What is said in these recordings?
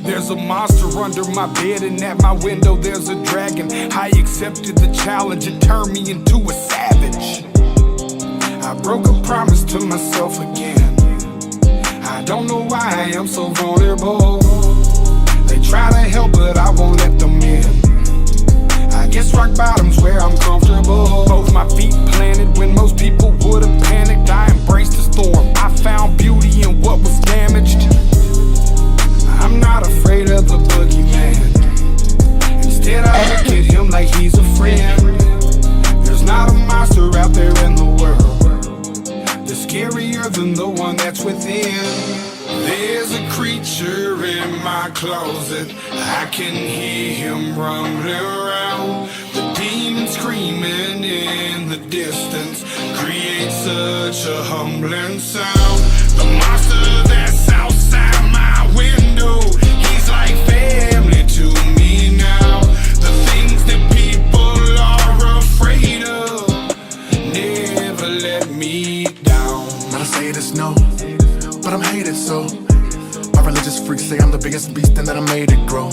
There's a monster under my bed, and at my window there's a dragon. I accepted the challenge, it turned me into a savage. I broke a promise to myself again. I don't know why I am so vulnerable. They try to help, but I won't let them in. I guess rock bottom's where I'm comfortable. Both my feet planted when most people would've panicked. I embraced the storm, I found beauty in what was damaged. I'm not afraid of the boogeyman. Instead I look at him like he's a friend. There's not a monster out there in the world that's scarier than the one that's within. There's a creature in my closet, I can hear him rumbling around. The demon screaming in the distance creates such a humbling sound. The monster that's outside my window, he's like family to me now. The things that people are afraid of never let me down. Not to say it is no, but I'm hated so. My religious freaks say I'm the biggest beast and that I made it grow.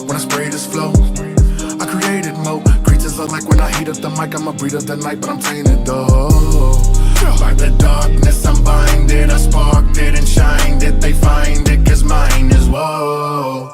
When I spray this flow, I created mo. Creatures are like when I heat up the mic, I'm a breed of the night, but I'm tainted though. By the darkness I'm binded, I sparked it and shined it. They find it cause mine is woe.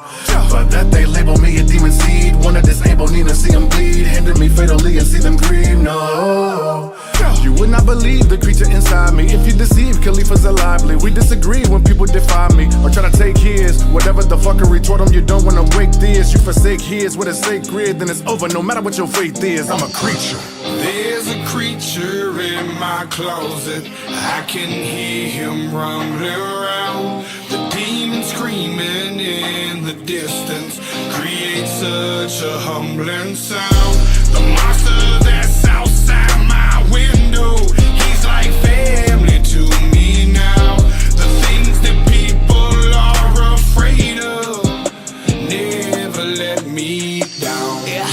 But that they label me a demon seed, wanna disable, need to see them bleed, hinder me fatally and see them grieve, no. You would not believe the creature inside me if you deceive Khalifa's lively. We disagree when people defy me or try to take his. Whatever the fuckery toward them, you don't wanna wake this. You forsake his, what is sacred, then it's over no matter what your faith is. I'm a creature. There's a creature in my closet, I can hear him rumbling around. The demon screaming in the distance creates such a humbling sound. The monster that's outside my window, he's like family to me now. The things that people are afraid of never let me down. Yeah,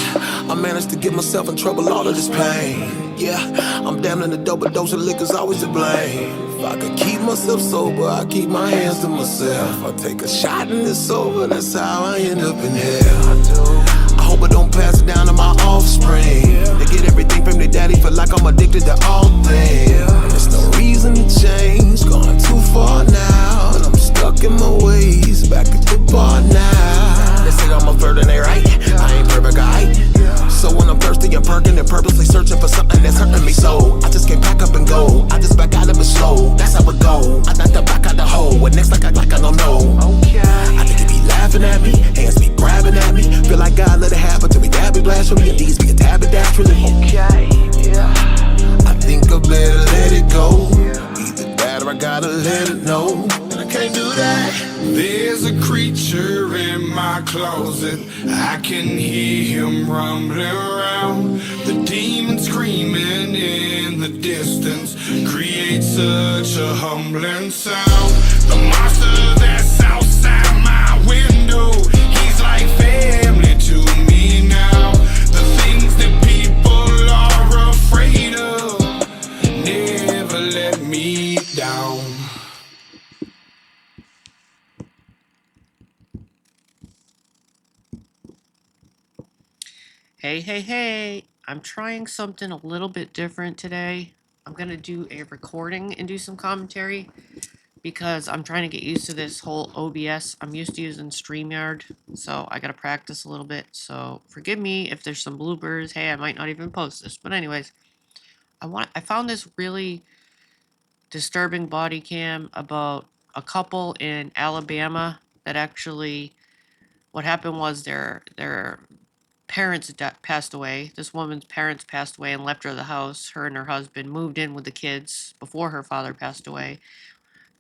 I managed to get myself in trouble, all of this pain. Yeah, I'm damn in the dope, but dose of liquor's always to blame. If I could keep myself sober, I keep my hands to myself. I take a shot and it's over, that's how I end up in hell. I hope I don't pass it down to my offspring. They get everything from their daddy, feel like I'm addicted to all things. There's no reason to change, gone too far now. And I'm stuck in my ways, back at the bar now. They say I'm a flirt and they right, I ain't perfect, alright. So when I'm thirsty and perking and purposely searching for something that's hurting me so I just can't pack up and go, I just back out of it slow. That's how it go, I knock the back out the hole. What next like I don't know. I think he be laughing at me, hands be grabbing at me. Feel like God let it happen till we dab it blasphemy and these be a tab it naturally. I think I better let it go. Either that or I gotta let it know. And I can't do that. There's a creature in my closet, I can hear him rumbling around. The demon screaming in the distance creates such a humbling sound. The monster that's outside my window, he's like family to me now. The things that people are afraid of never let me down. Hey, I'm trying something a little bit different today. I'm gonna do a recording and do some commentary because I'm trying to get used to this whole OBS. I'm used to using StreamYard, so I gotta practice a little bit. So forgive me if there's some bloopers. Hey, I might not even post this. But anyways, I found this really disturbing body cam about a couple in Alabama that actually, what happened was their parents passed away. This woman's parents passed away and left her the house. Her and her husband moved in with the kids before her father passed away.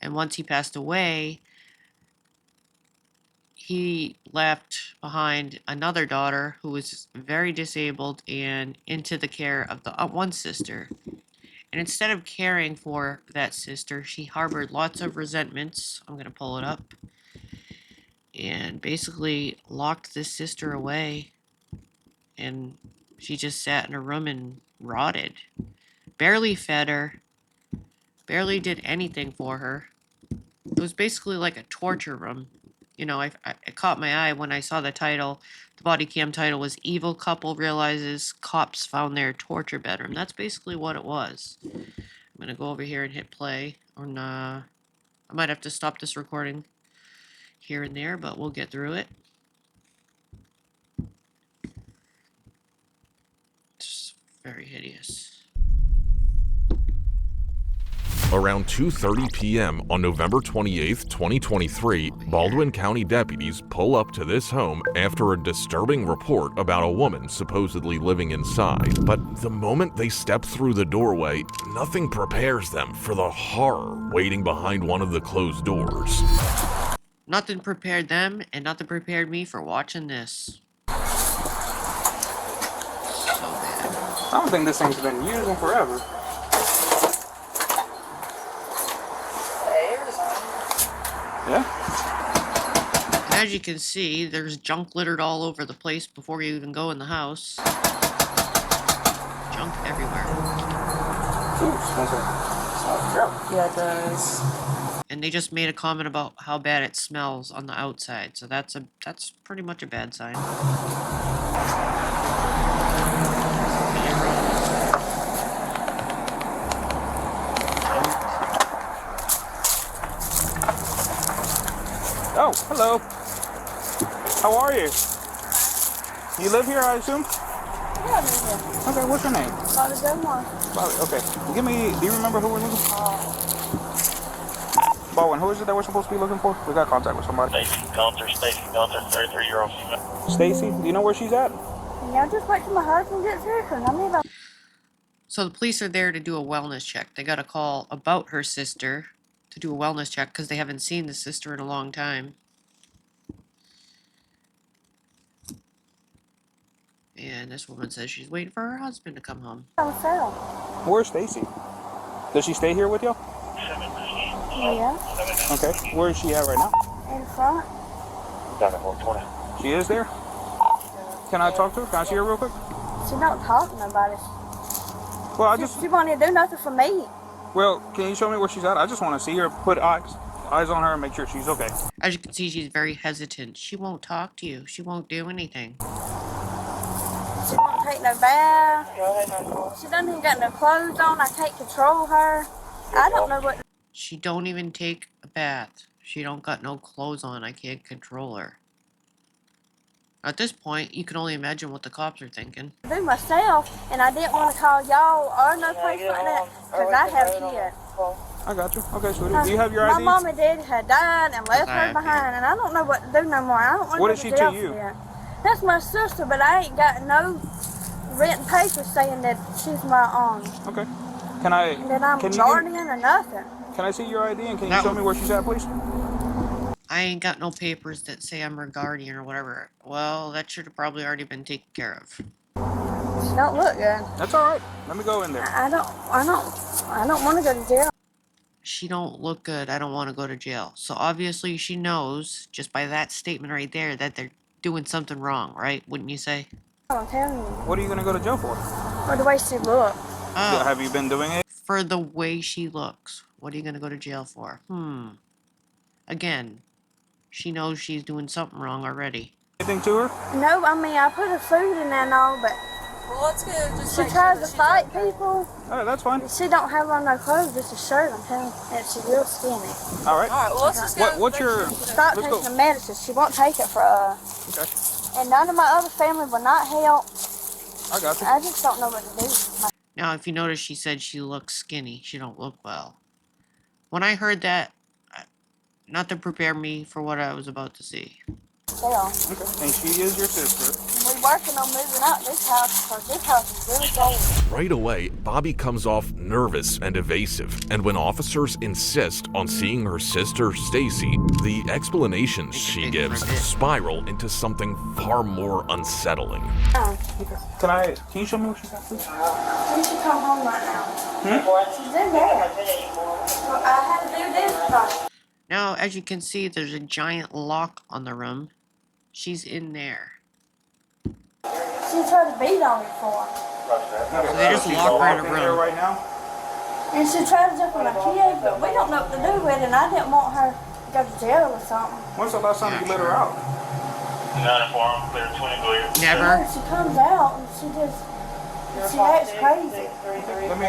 And once he passed away, he left behind another daughter who was very disabled and into the care of the one sister. And instead of caring for that sister, she harbored lots of resentments. I'm going to pull it up. And basically locked this sister away. And she just sat in her room and rotted. Barely fed her. Barely did anything for her. It was basically like a torture room. you know, it caught my eye when I saw the title. The body cam title was "Evil Couple Realizes Cops Found Their Torture Bedroom." That's basically what it was. I'm gonna go over here and hit play, or nah. I might have to stop this recording here and there, but we'll get through it. It's very hideous. Around 2:30 p.m. on November 28, 2023, Baldwin County deputies pull up to this home after a disturbing report about a woman supposedly living inside. But the moment they step through the doorway, nothing prepares them for the horror waiting behind one of the closed doors. Nothing prepared them, and nothing prepared me for watching this. So bad. I don't think this thing's been used in forever. Yeah. As you can see, there's junk littered all over the place before you even go in the house. Junk everywhere. Ooh, smells like Yeah, it does. And they just made a comment about how bad it smells on the outside, so that's pretty much a bad sign. Oh, hello. How are you? You live here, I assume? Yeah, I live here. Okay, what's your name? Bobby Gilmore. Bobby, okay. Do you remember who we're looking for? Baldwin, who is it that we're supposed to be looking for? We got contact with somebody. Stacy Gunther, 33-year-old female. Stacy, do you know where she's at? Yeah, just wait till my husband gets here, because I'm about. So the police are there to do a wellness check. They got a call about her sister to do a wellness check because they haven't seen the sister in a long time. And this woman says she's waiting for her husband to come home. Myself. Where's Stacy? Does she stay here with you? Yeah, Okay. Where is she at right now? in front. Down at 120. She is there? Can I talk to her? Can I see her real quick? She don't talk to nobody. Well, I just... She won't even do nothing for me. Well, can you show me where she's at? I just want to see her, put eyes on her and make sure she's okay. As you can see, she's very hesitant. She won't talk to you. She won't do anything. She won't take no bath. She doesn't even got no clothes on. I can't control her. I don't know what She don't even take a bath. She don't got no clothes on. I can't control her. At this point, you can only imagine what the cops are thinking. to do myself, and I didn't want to call y'all or no place like that, because I have kids. I got you. Okay, sweetie. Do you have your My IDs? mom and daddy had died and left her behind, and I don't know what to do no more. I don't want What to is go she to to jail you? for that. That's my sister, but I ain't got no written paper saying that she's my aunt. Okay. Can I... And that I'm can a you guardian or nothing. Can I see your ID and can you That- show me where she's at, please? I ain't got no papers that say I'm her guardian or whatever. Well, that should have probably already been taken care of. She don't look good. That's all right. Let me go in there. I don't want to go to jail. She don't look good. I don't want to go to jail. So obviously she knows, just by that statement right there, that they're doing something wrong, right? Wouldn't you say? I'm telling you. What are you going to go to jail for? Or the way she look. Oh, Have you been doing it? for the way she looks. What are you going to go to jail for? Again, she knows she's doing something wrong already. Anything to her? No, I mean, I put her food in there and all, but Well, let's go. Just she make tries sure to that fight she's okay. people. All right, that's fine. She don't have on no clothes, just a shirt, I'm telling you. And she's real skinny. All right. All right. Well, let's just go. What's your... Stop Let's taking go. the medicine. She won't take it for Okay. And none of my other family will not help. I got you. I just don't know what to do. Now, if you notice, she said she looks skinny. She don't look well. When I heard that, not to prepare me for what I was about to see. Myself. Okay. And she is your sister. We're working on moving out this house because this house is really old. Right away, Bobby comes off nervous and evasive, and when officers insist on seeing her sister Stacy, the explanations she gives spiral into something far more unsettling. Can you show me where she's at, please? She should come home right now. She's in there. Well, I had to do this first. Now, as you can see, there's a giant lock on the room. She's in there. She tried to beat on me for. So they just lock her in a here room. right now? And she tried to jump on my kid, but we don't know what to do with it, and I didn't want her go to jail or something. When's the last time you let her out? 9-4, clear 20, clear. Never. She comes out and she acts crazy. Let me.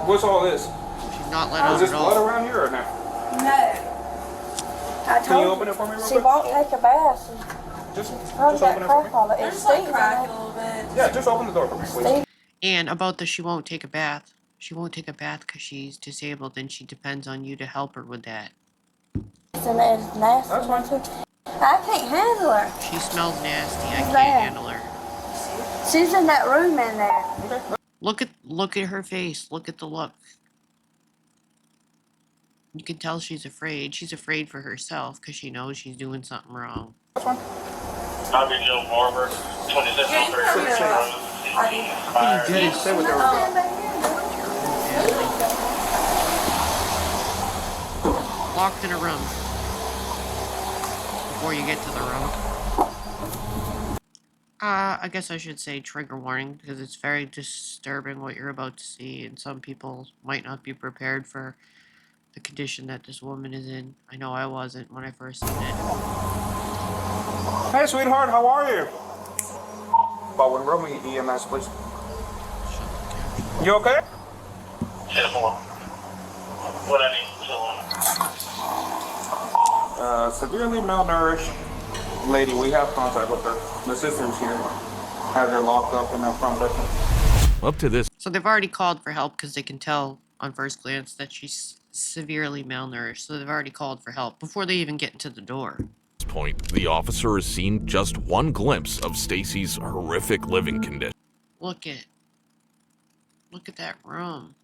What's all this? She's not let Is out this at blood all. around here or no? No. I Can you told open it for me real she quick? won't take a bath. Just Probably got open it for me. crap all it. There's It's like Steve. crack a little bit. Yeah, just open the door for me, please. Steve. And about the she won't take a bath. She won't take a bath because she's disabled and she depends on you to help her with that. And it's nasty. That's fine. Too. I can't handle her. She smells nasty. I Who's can't that? handle her. She's in that room in there. Look at her face. Look at the look. You can tell she's afraid. She's afraid for herself because she knows she's doing something wrong. I'll be Joe Barber, 2703. How can you do this? Stay with her. Locked in a room. Before you get to the room. I guess I should say trigger warning because it's very disturbing what you're about to see, and some people might not be prepared for the condition that this woman is in. I know I wasn't when I first seen it. Hey, sweetheart, how are you? Baldwin, roll me EMS, please. You okay? 10-4. What I need, Severely malnourished lady. We have contact with her. The sister's here. Has her locked up in that front bedroom. Up to this So they've already called for help because they can tell on first glance that she's severely malnourished. So they've already called for help before they even get into the door. point, the officer has seen just one glimpse of Stacy's horrific living condition. Look at that room.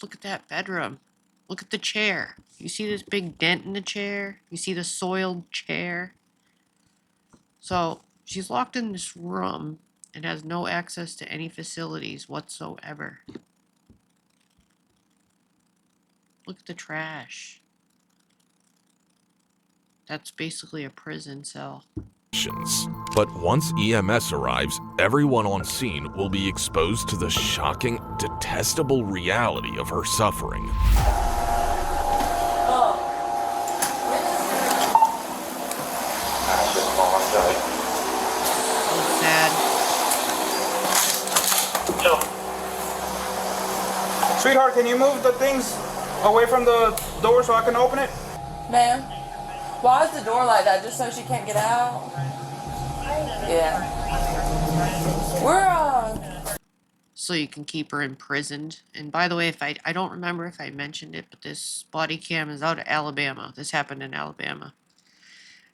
Look at that bedroom. Look at the chair. You see this big dent in the chair? You see the soiled chair? So she's locked in this room and has no access to any facilities whatsoever. Look at the trash. That's basically a prison cell. But once EMS arrives, everyone on scene will be exposed to the shocking, detestable reality of her suffering. So sad. Sweetheart, can you move the things away from the door so I can open it? Ma'am, why is the door like that? Just so she can't get out? Yeah. So you can keep her imprisoned. And by the way, if I don't remember if I mentioned it, but this body cam is out of Alabama. This happened in Alabama.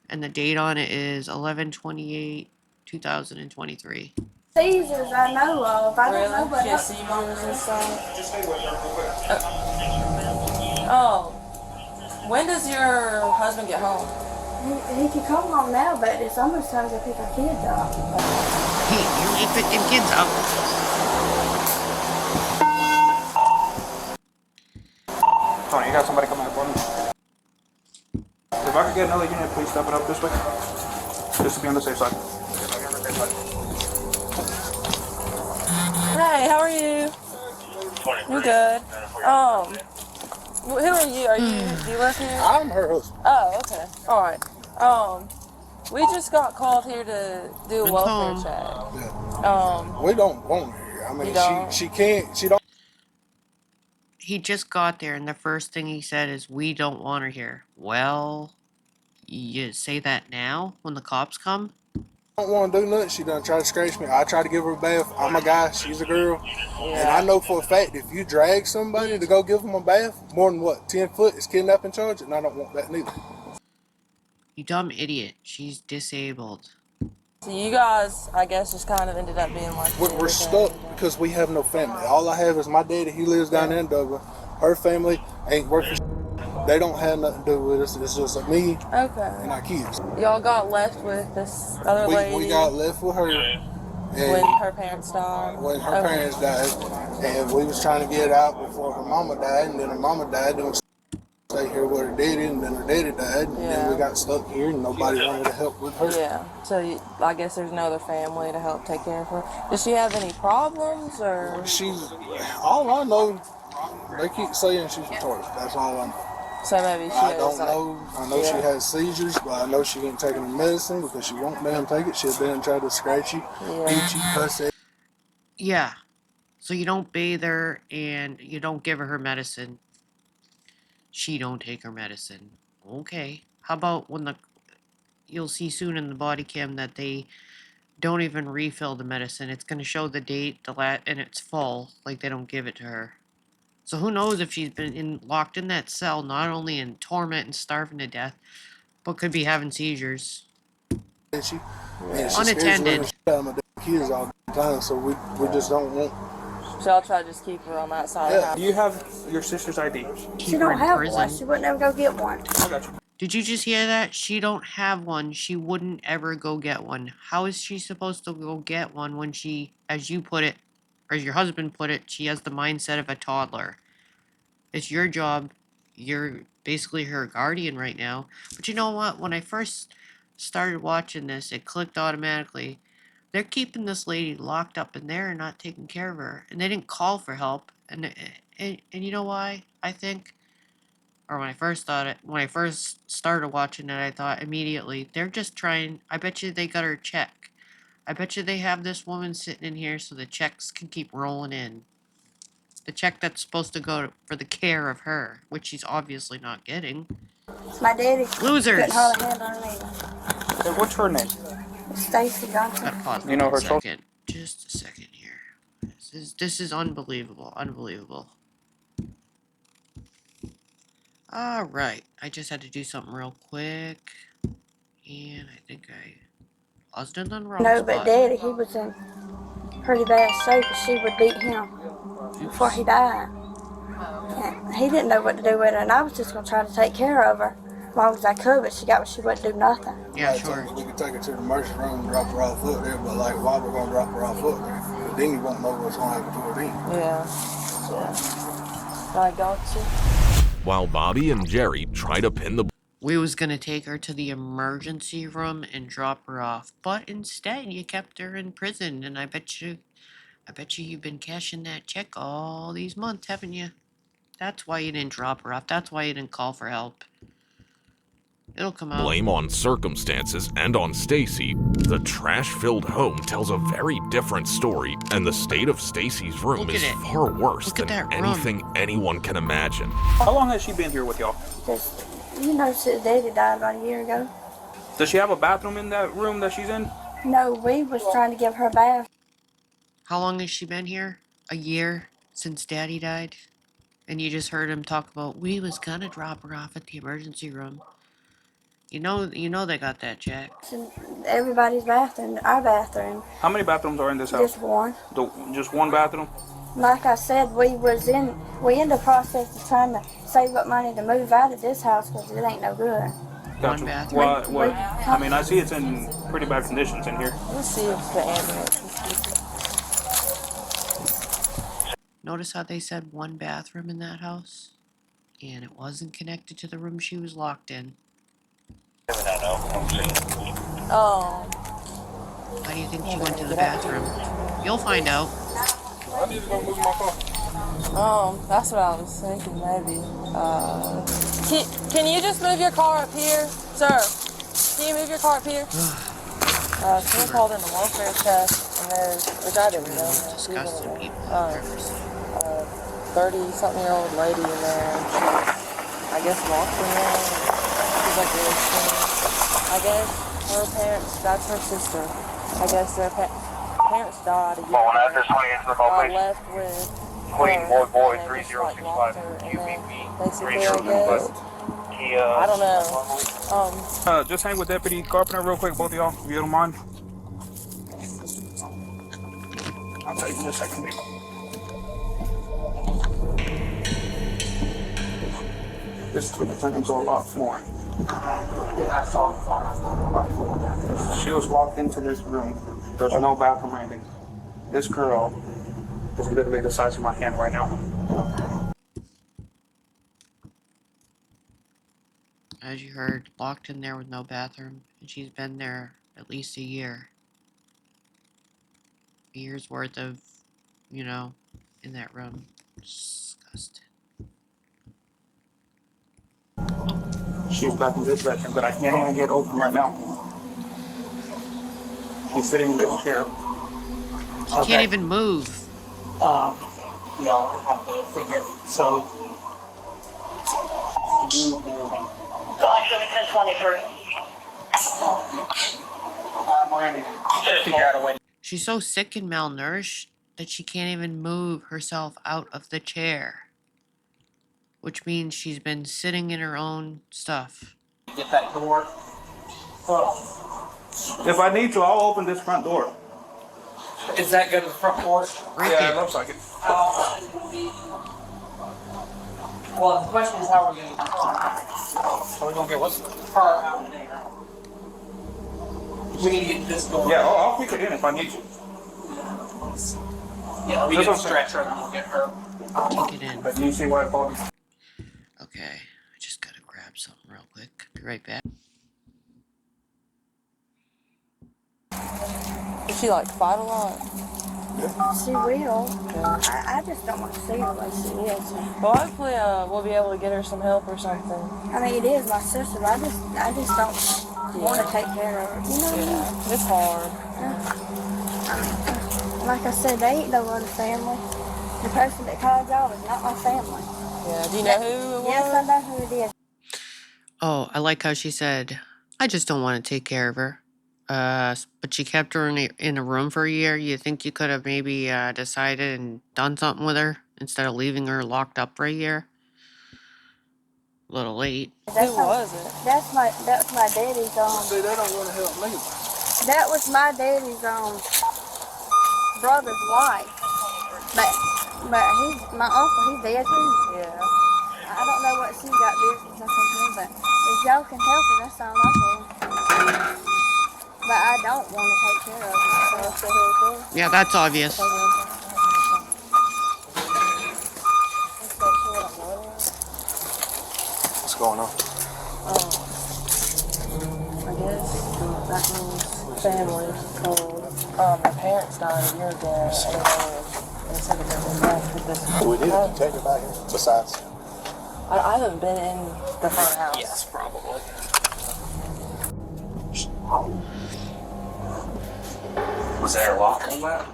And the date on it is 11/28/2023. Seizures I know of. I don't know Really? what She has else. seizures and stuff? Oh. When does your husband get home? He can come home now, but it's almost time to pick our kids up. Hey, you ain't picking kids up. Tony, you got somebody coming up for me? If I could get another unit, please step it up this way. Just to be on the safe side. Hey, how are you? You good? Who are you? Do you work here? I'm her husband. Oh, okay. All right. We just got called here to do a It's welfare home. check. We don't want her here. I mean, You don't? she can't. She don't. He just got there, and the first thing he said is, "We don't want her here." Well, you say that now when the cops come? Don't want to do nothing. She done try to scratch me. I try to give her a bath. I'm a guy. She's a girl. And I know for a fact if you drag somebody to go give them a bath, more than 10 foot is kidnapping charge, and I don't want that neither. You dumb idiot. She's disabled. So you guys, I guess, just kind of ended up being like... We're stuck because we have no family. All I have is my daddy. He lives down there in Douglas. Her family ain't working. They don't have nothing to do with us. It's just like me Okay. and our kids. Y'all got left with this other lady We got left with her. And when her parents died? when her Okay. parents died, and we was trying to get out before her mama died, and then her mama died, then we stay here with her daddy, and then her daddy died, and then we got stuck here, and nobody wanted to help with her. Yeah. So I guess there's no other family to help take care of her. Does she have any problems, or...? She's, all I know, They keep saying she's retarded. That's all I know. So maybe she I has don't like, know. I know she has seizures, but I know she ain't taking the medicine because she won't damn take it. She'll damn try to scratch you, beat you, cuss at Yeah. So you don't bathe her and you don't give her medicine. She don't take her medicine. Okay. How about when you'll see soon in the body cam that they don't even refill the medicine. It's going to show the date, and it's full, like they don't give it to her. So who knows if she's been locked in that cell, not only in torment and starving to death, but could be having seizures. you. And she scares the living Unattended. shit out of my damn kids all the time, so we just don't want. so I'll try to just keep her on that side of the house. Do you have your sister's ID? She don't have one. She wouldn't ever go get one. I got you. Did you just hear that? She don't have one. She wouldn't ever go get one. How is she supposed to go get one when she, as you put it, or as your husband put it, she has the mindset of a toddler? It's your job. You're basically her guardian right now. But you know what? When I first started watching this, it clicked automatically. They're keeping this lady locked up in there and not taking care of her. And they didn't call for help. And you know why? I think, or when I first started watching it, I thought immediately, they're just trying, I bet you they got her check. I bet you they have this woman sitting in here so the checks can keep rolling in. The check that's supposed to go for the care of her, which she's obviously not getting. My daddy Losers. couldn't hold a hand on her either. Hey, what's her name? Stacy Johnson. Gotta pause You know for her a social- second. Just a second here. This is unbelievable. Unbelievable. Alright. I just had to do something real quick. And I think I paused in the wrong No, spot. but daddy, he was in pretty bad shape, and she would beat him before he died. And he didn't know what to do with her, and I was just gonna try to take care of her as long as I could, but she got what she wouldn't do nothing. Yeah, I sure. told her we could take her to the emergency room and drop her off up there, but like, why we're gonna drop her off up there? But then you won't know what's gonna happen to her then. Yeah. I got you. While Bobby and Jerry try to pin the We was gonna take her to the emergency room and drop her off, but instead you kept her in prison, and I bet you you've been cashing that check all these months, haven't you? That's why you didn't drop her off. That's why you didn't call for help. It'll come out. blame on circumstances and on Stacy, the trash-filled home tells a very different story, and the state of Stacy's room Look is at it. far worse Look at than that room. anything anyone can imagine. How long has she been here with y'all? Just, you know, since daddy died about a year ago. Does she have a bathroom in that room that she's in? No, we was trying to give her a bath. How long has she been here? A year since Daddy died? And you just heard him talk about, we was gonna drop her off at the emergency room. You know they got that check. It's in everybody's bathroom, our bathroom, How many bathrooms are in this house? just one. Just one bathroom? Like I said, we in the process of trying to save up money to move out of this house because it ain't no good. Gotcha. One bathroom? What? I mean, I see it's in pretty bad conditions in here. Let's see if the ambulance is. Notice how they said one bathroom in that house? And it wasn't connected to the room she was locked in. Oh. How do you think she went to the bathroom? You'll find out. I need to go move my car. That's what I was thinking, maybe. Can you just move your car up here, sir? Can you move your car up here? Someone called in a welfare check, and there's, which I didn't know. Disgusting people. 30-something-year-old lady in there. I guess locked in there. She's like really skinny. I guess her parents, that's her sister. I guess their parents died a year ago. Left with Queen her, Boy and they just, 3065 locked her, and then basically, I Green guess, I don't know. Just hang with Deputy Carpenter real quick, both of y'all, if you don't mind. I'll tell you in a second. This is going to go a lot more. She was walked into this room. There's no bathroom or anything. This girl is literally the size of my hand right now. As you heard, locked in there with no bathroom, and she's been there at least a year. A year's worth of, in that room. Disgusting. Disgusting. She's back in this bedroom, but I can't even get open right now. She's sitting in the chair. She can't even move. No, I have to figure. So. Figure out a way. She's so sick and malnourished that she can't even move herself out of the chair. Which means she's been sitting in her own stuff. Get that door. If I need to, I'll open this front door. Is that good to the front porch? Right Yeah, there. it looks like it. Well, the question is how we're gonna get Are we gonna get what? her out of there. We need to get this door. Yeah, I'll kick it in if I need to. Yeah, we That's can what I'm stretch her and we'll get her. Kick it in. But you see why I called you? Okay, I just gotta grab something real quick. Be right back. Does she like fight a lot? She will. I just don't want to see her the way she is. Well, hopefully we'll be able to get her some help or something. I mean, it is my sister, but I just don't want to take care of her. You know what I mean? It's hard. Like I said, they ain't no other family. The person that called y'all is not my family. Yeah, do you know who it was? Yes, I know who it is. Oh, I like how she said, I just don't want to take care of her. But she kept her in a room for a year. You think you could have maybe decided and done something with her instead of leaving her locked up for a year? A little late. Who was it? That was my daddy's See, they don't want to help me. that was my daddy's brother's wife. But my uncle, he's dead too. Yeah. I don't know what she's got business up in here, but if y'all can help her, that's all I can. But I don't want to take care of her, so Yeah, that's obvious. What's going on? I guess that means family called. My parents died a year ago, and they said that they were back with this. We did take it back here. Besides. I haven't been in the front house. Yes, probably. Was there a lock on that?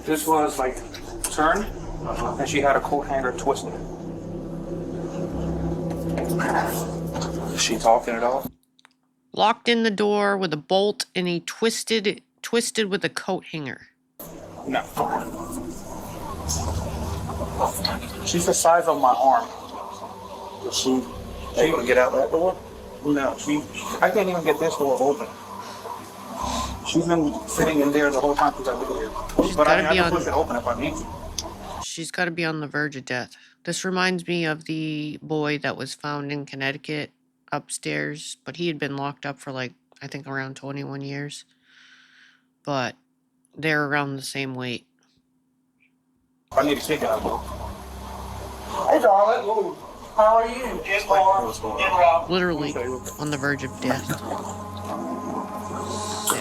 This was like turned, and she had a coat hanger twisted. Is she talking at all? Locked in the door with a bolt and he twisted with a coat hanger. No. She's the size of my arm. Was she able to get out that door? No, I can't even get this door open. She's been sitting in there the whole time since I've been here. But I can push it open if I need to. She's got to be on the verge of death. This reminds me of the boy that was found in Connecticut upstairs, but he had been locked up for like, I think around 21 years. But they're around the same weight. I need to take it out. Hey, darling. How are you? Just Literally on the verge of death.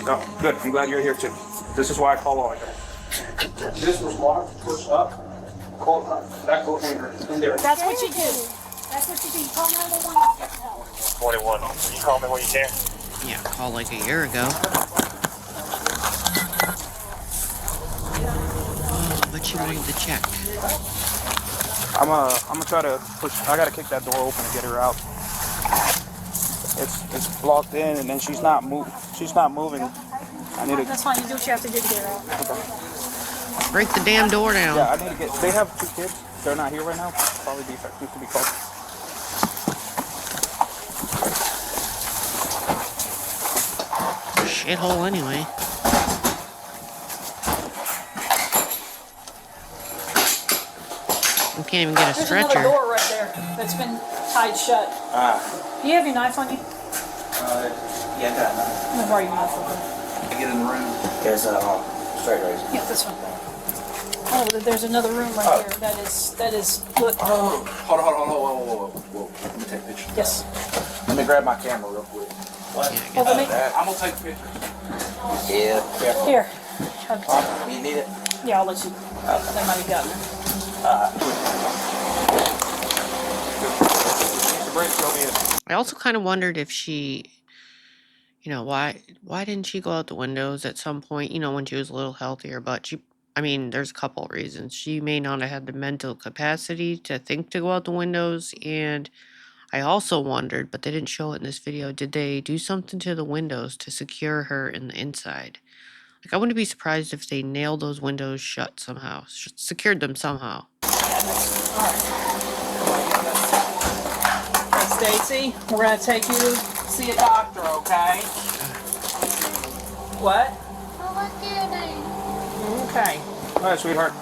Oh, good. I'm glad you're here too. This is why I call all. This was locked, pushed up. That coat hanger in there. That's what you do. That's what you do. You call 911. 21. You call me when you can. Yeah, called like a year ago. Oh, but she wanted to check. I'm gonna try to push. I gotta kick that door open and get her out. It's blocked in, and then she's not moving. I need to. That's fine. You do what you have to do to get her out. Break the damn door down. Yeah, I need to get. They have 2 kids. They're not here right now. Probably needs to be called. Shithole anyway. We can't even get a There's stretcher. another door right there that's been tied shut. Do you have your knife on you? Yeah, I got it. I'm gonna borrow your knife real quick. I get in the room. There's a straight razor. Yeah, this one. Oh, there's another room right here. That is. Look. Oh, hold on. Whoa. Let me take a picture. Yes. Let me grab my camera real quick. Over me. I'm gonna take a picture. Yeah. Here. You need it? Yeah, I'll let you. They might have gotten it. I also kind of wondered if she, why didn't she go out the windows at some point, when she was a little healthier, but there's a couple of reasons. She may not have had the mental capacity to think to go out the windows, and I also wondered, but they didn't show it in this video, did they do something to the windows to secure her in the inside? Like, I wouldn't be surprised if they nailed those windows shut somehow, secured them somehow. Stacy, we're gonna take you to see a doctor, okay? What? Okay. All right, sweetheart.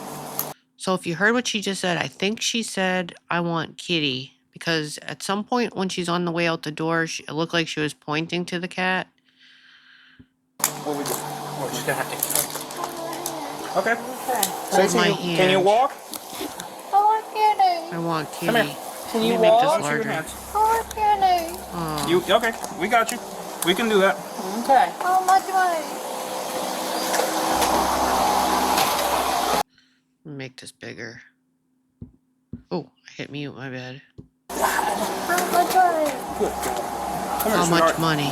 So if you heard what she just said, I think she said, I want kitty. Because at some point when she's on the way out the door, it looked like she was pointing to the cat. What we do? We're just gonna have to. Okay. Hold my hand. Can you walk? I want kitty. Come here. Can Let you me make walk? this Don't shoot your larger. hands. Aw. You okay? We got you. We can do that. Okay. Make this bigger. Oh, I hit mute, my bad. Come here, How much sweetheart. money?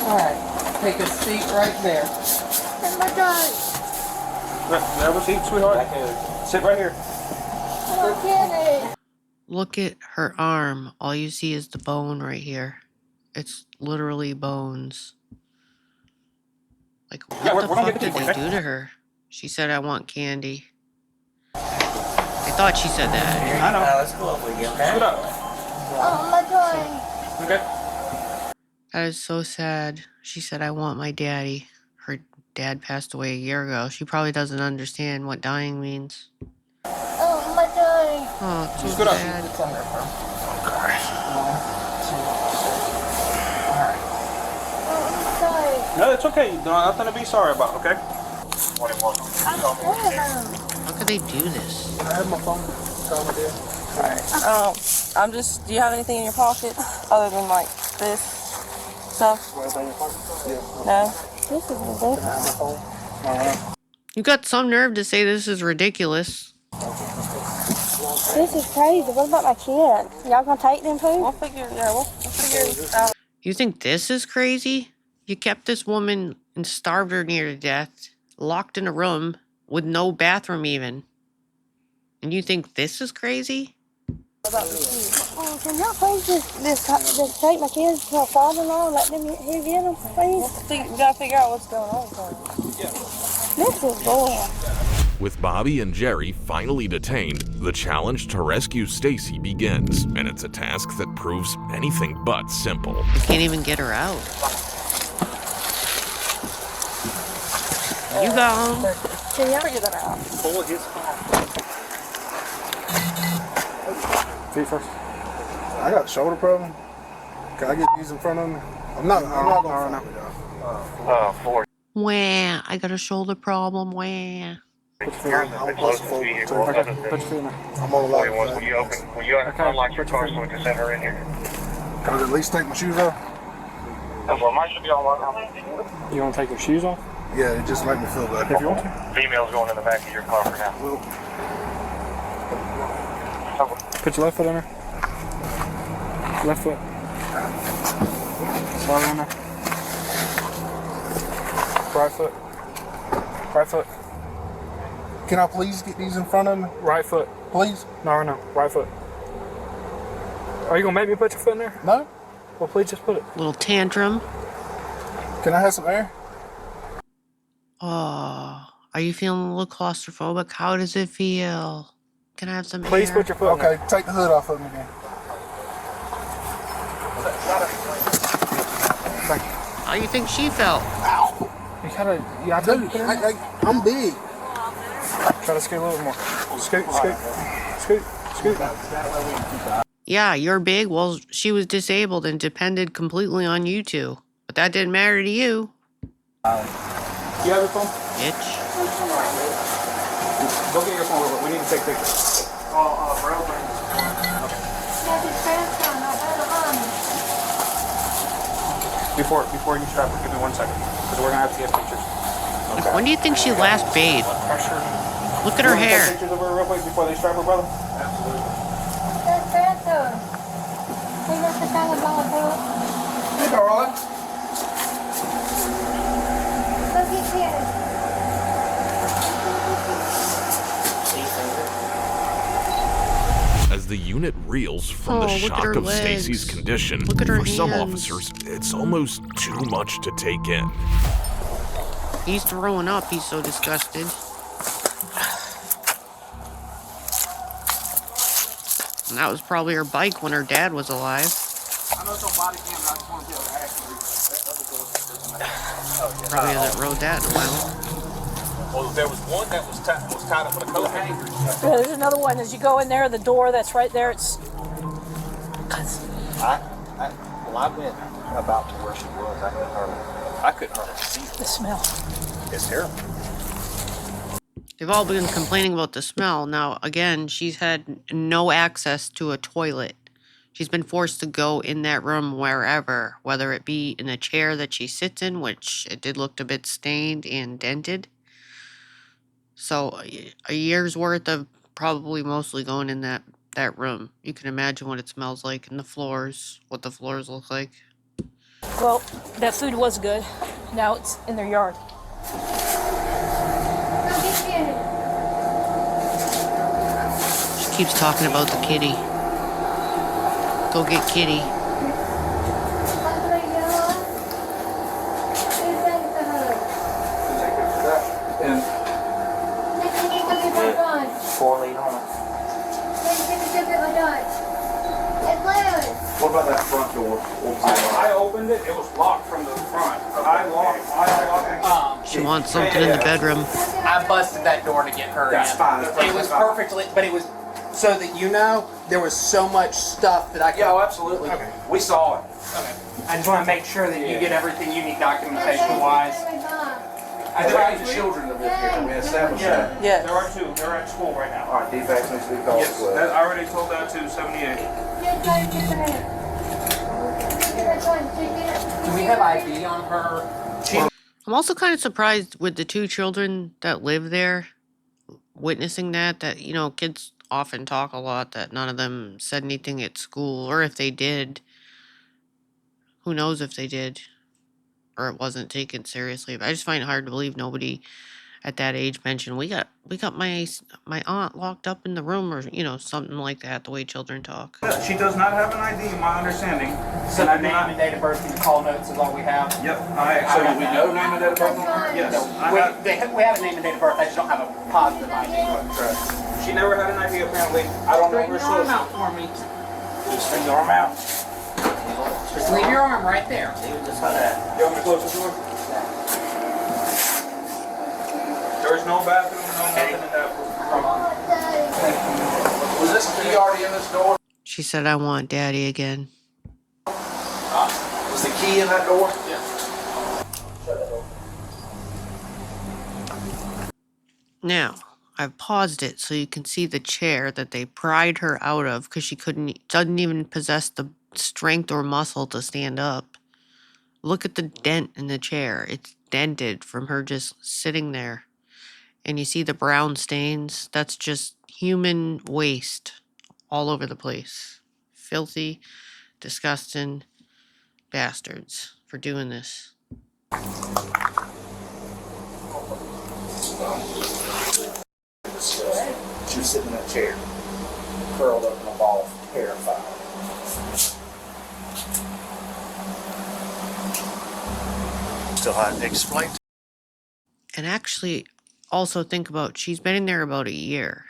All right. Take a seat right there. Grab a seat, sweetheart. Sit right here. Look at her arm. All you see is the bone right here. It's literally bones. Like, what Yeah, we're the gonna fuck get the did people, they okay? do to her? She said, I want candy. I thought she said that. I know. Let's go up with you, okay? Sit up. Okay. That is so sad. She said, I want my daddy. Her dad passed away a year ago. She probably doesn't understand what dying means. Oh, it's so Scoot up. sad. No, it's okay. Nothing to be sorry about. Okay. How could they do this? I have my phone. Call my dad. I'm just. Do you have anything in your pocket other than like this stuff? No. This is ridiculous. You got some nerve to say this is ridiculous. This is crazy. What about my kid? Y'all gonna take them too? We'll figure. Yeah, we'll figure it out. You think this is crazy? You kept this woman and starved her near to death, locked in a room with no bathroom even. And you think this is crazy? Oh, can y'all please just take my kids to a father-in-law and let them get them, please? We gotta figure out what's going on. This is bull. With Bobby and Jerry finally detained, the challenge to rescue Stacy begins, and it's a task that proves anything but simple. You can't even get her out. You go home. Can you figure that out? Pull his Feet first. I got a shoulder problem. Can I get these in front of me? I'm not gonna fight, y'all. Wah, I got a shoulder problem. Wah. Put your feet in there. I'm claustrophobic too. Okay, put your feet in there. I'm on a lot of flat. Will you unlock your car so we can send her in here? Can I at least take my shoes off? Well, mine should be all locked. You want to take your shoes off? Yeah, it just make me feel better. If you want to. Female's going in the back of your car for now. Put your left foot in there. Left foot. Slide in there. Right foot. Right foot. Can I please get these in front of me? Right foot. Please? No, no. Right foot. Are you going to make me put your foot in there? No? Well, please just put it. Little tantrum. Can I have some air? Oh, are you feeling a little claustrophobic? How does it feel? Can I have some Please air? put your foot in there. Okay, take the hood off of me again. How you think she felt? You gotta, I told you to put it in there. I'm big. Try to scoot a little more. Scoot, scoot, scoot, scoot. Yeah, you're big. Well, she was disabled and depended completely on you two. But that didn't matter to you, You have your phone? bitch. Go get your phone real quick. We need to take pictures. Before you strap her, give me 1 second. Because we're going to have to get pictures. Like, when do you think she last bathed? Pressure. Look at her You wanna take hair. pictures of her real quick before they strap her, brother? Absolutely. Hey, darling. As the unit reels from the Oh, look at shock her of Stacy's legs. condition, Look at her for some hands. officers, it's almost too much to take in. He's throwing up. He's so disgusted. And that was probably her bike when her dad was alive. I know it's on body cam, but I just want to be able to ask you. Probably hasn't rode that in a while. Well, there was one that was tied up with a coat hanger. There's another one. As you go in there, the door that's right there, it's... I went about to where she was. I couldn't hardly see her. the smell. It's terrible. They've all been complaining about the smell. Now, again, she's had no access to a toilet. She's been forced to go in that room wherever, whether it be in the chair that she sits in, which it did look a bit stained and dented. So a year's worth of probably mostly going in that room. You can imagine what it smells like, and the floors, what the floors look like. Well, that food was good. Now it's in their yard. She keeps talking about the kitty. Go get kitty. What about that front door? I opened it. It was locked from the front. I locked. She wants something in the bedroom. I busted that door to get her That's in. fine. It was perfectly, but it was so that you know there was so much stuff that I could. Yeah, oh, absolutely. Okay. We saw it. Okay. I just want to make sure that you get everything you need documentation wise. I tried the children to live here. We established that. Yes. There are two. They're at school right now. All right, defects needs to be called Yes, as well. I already told that to 78. Do we have ID on her? I'm also kind of surprised with the two children that live there, witnessing that, you know, kids often talk a lot, that none of them said anything at school, or if they did, who knows if they did, or it wasn't taken seriously. But I just find it hard to believe nobody at that age mentioned, we got my aunt locked up in the room, or, you know, something like that, the way children talk. She does not have an ID, my understanding. So the name and date of birth and the call notes is all we have. Yep. So do we know name and date of birth on her? Yes. We have a name and date of birth. I just don't have a positive ID. She never had an ID apparently. I don't know her Straighten your arm social. out for me. Just bring your arm out. Just leave your arm right there. Just like that. You want me to close the door? There's no bathroom, no nothing in that room. Was this key already in this door? She said, I want daddy again. Was the key in that door? Yeah. Now, I've paused it so you can see the chair that they pried her out of because she doesn't even possess the strength or muscle to stand up. Look at the dent in the chair. It's dented from her just sitting there. And you see the brown stains. That's just human waste all over the place. Filthy, disgusting bastards for doing this. She was sitting in that chair, curled up in a ball, terrified. Still had to explain. And actually, also think about, she's been in there about a year.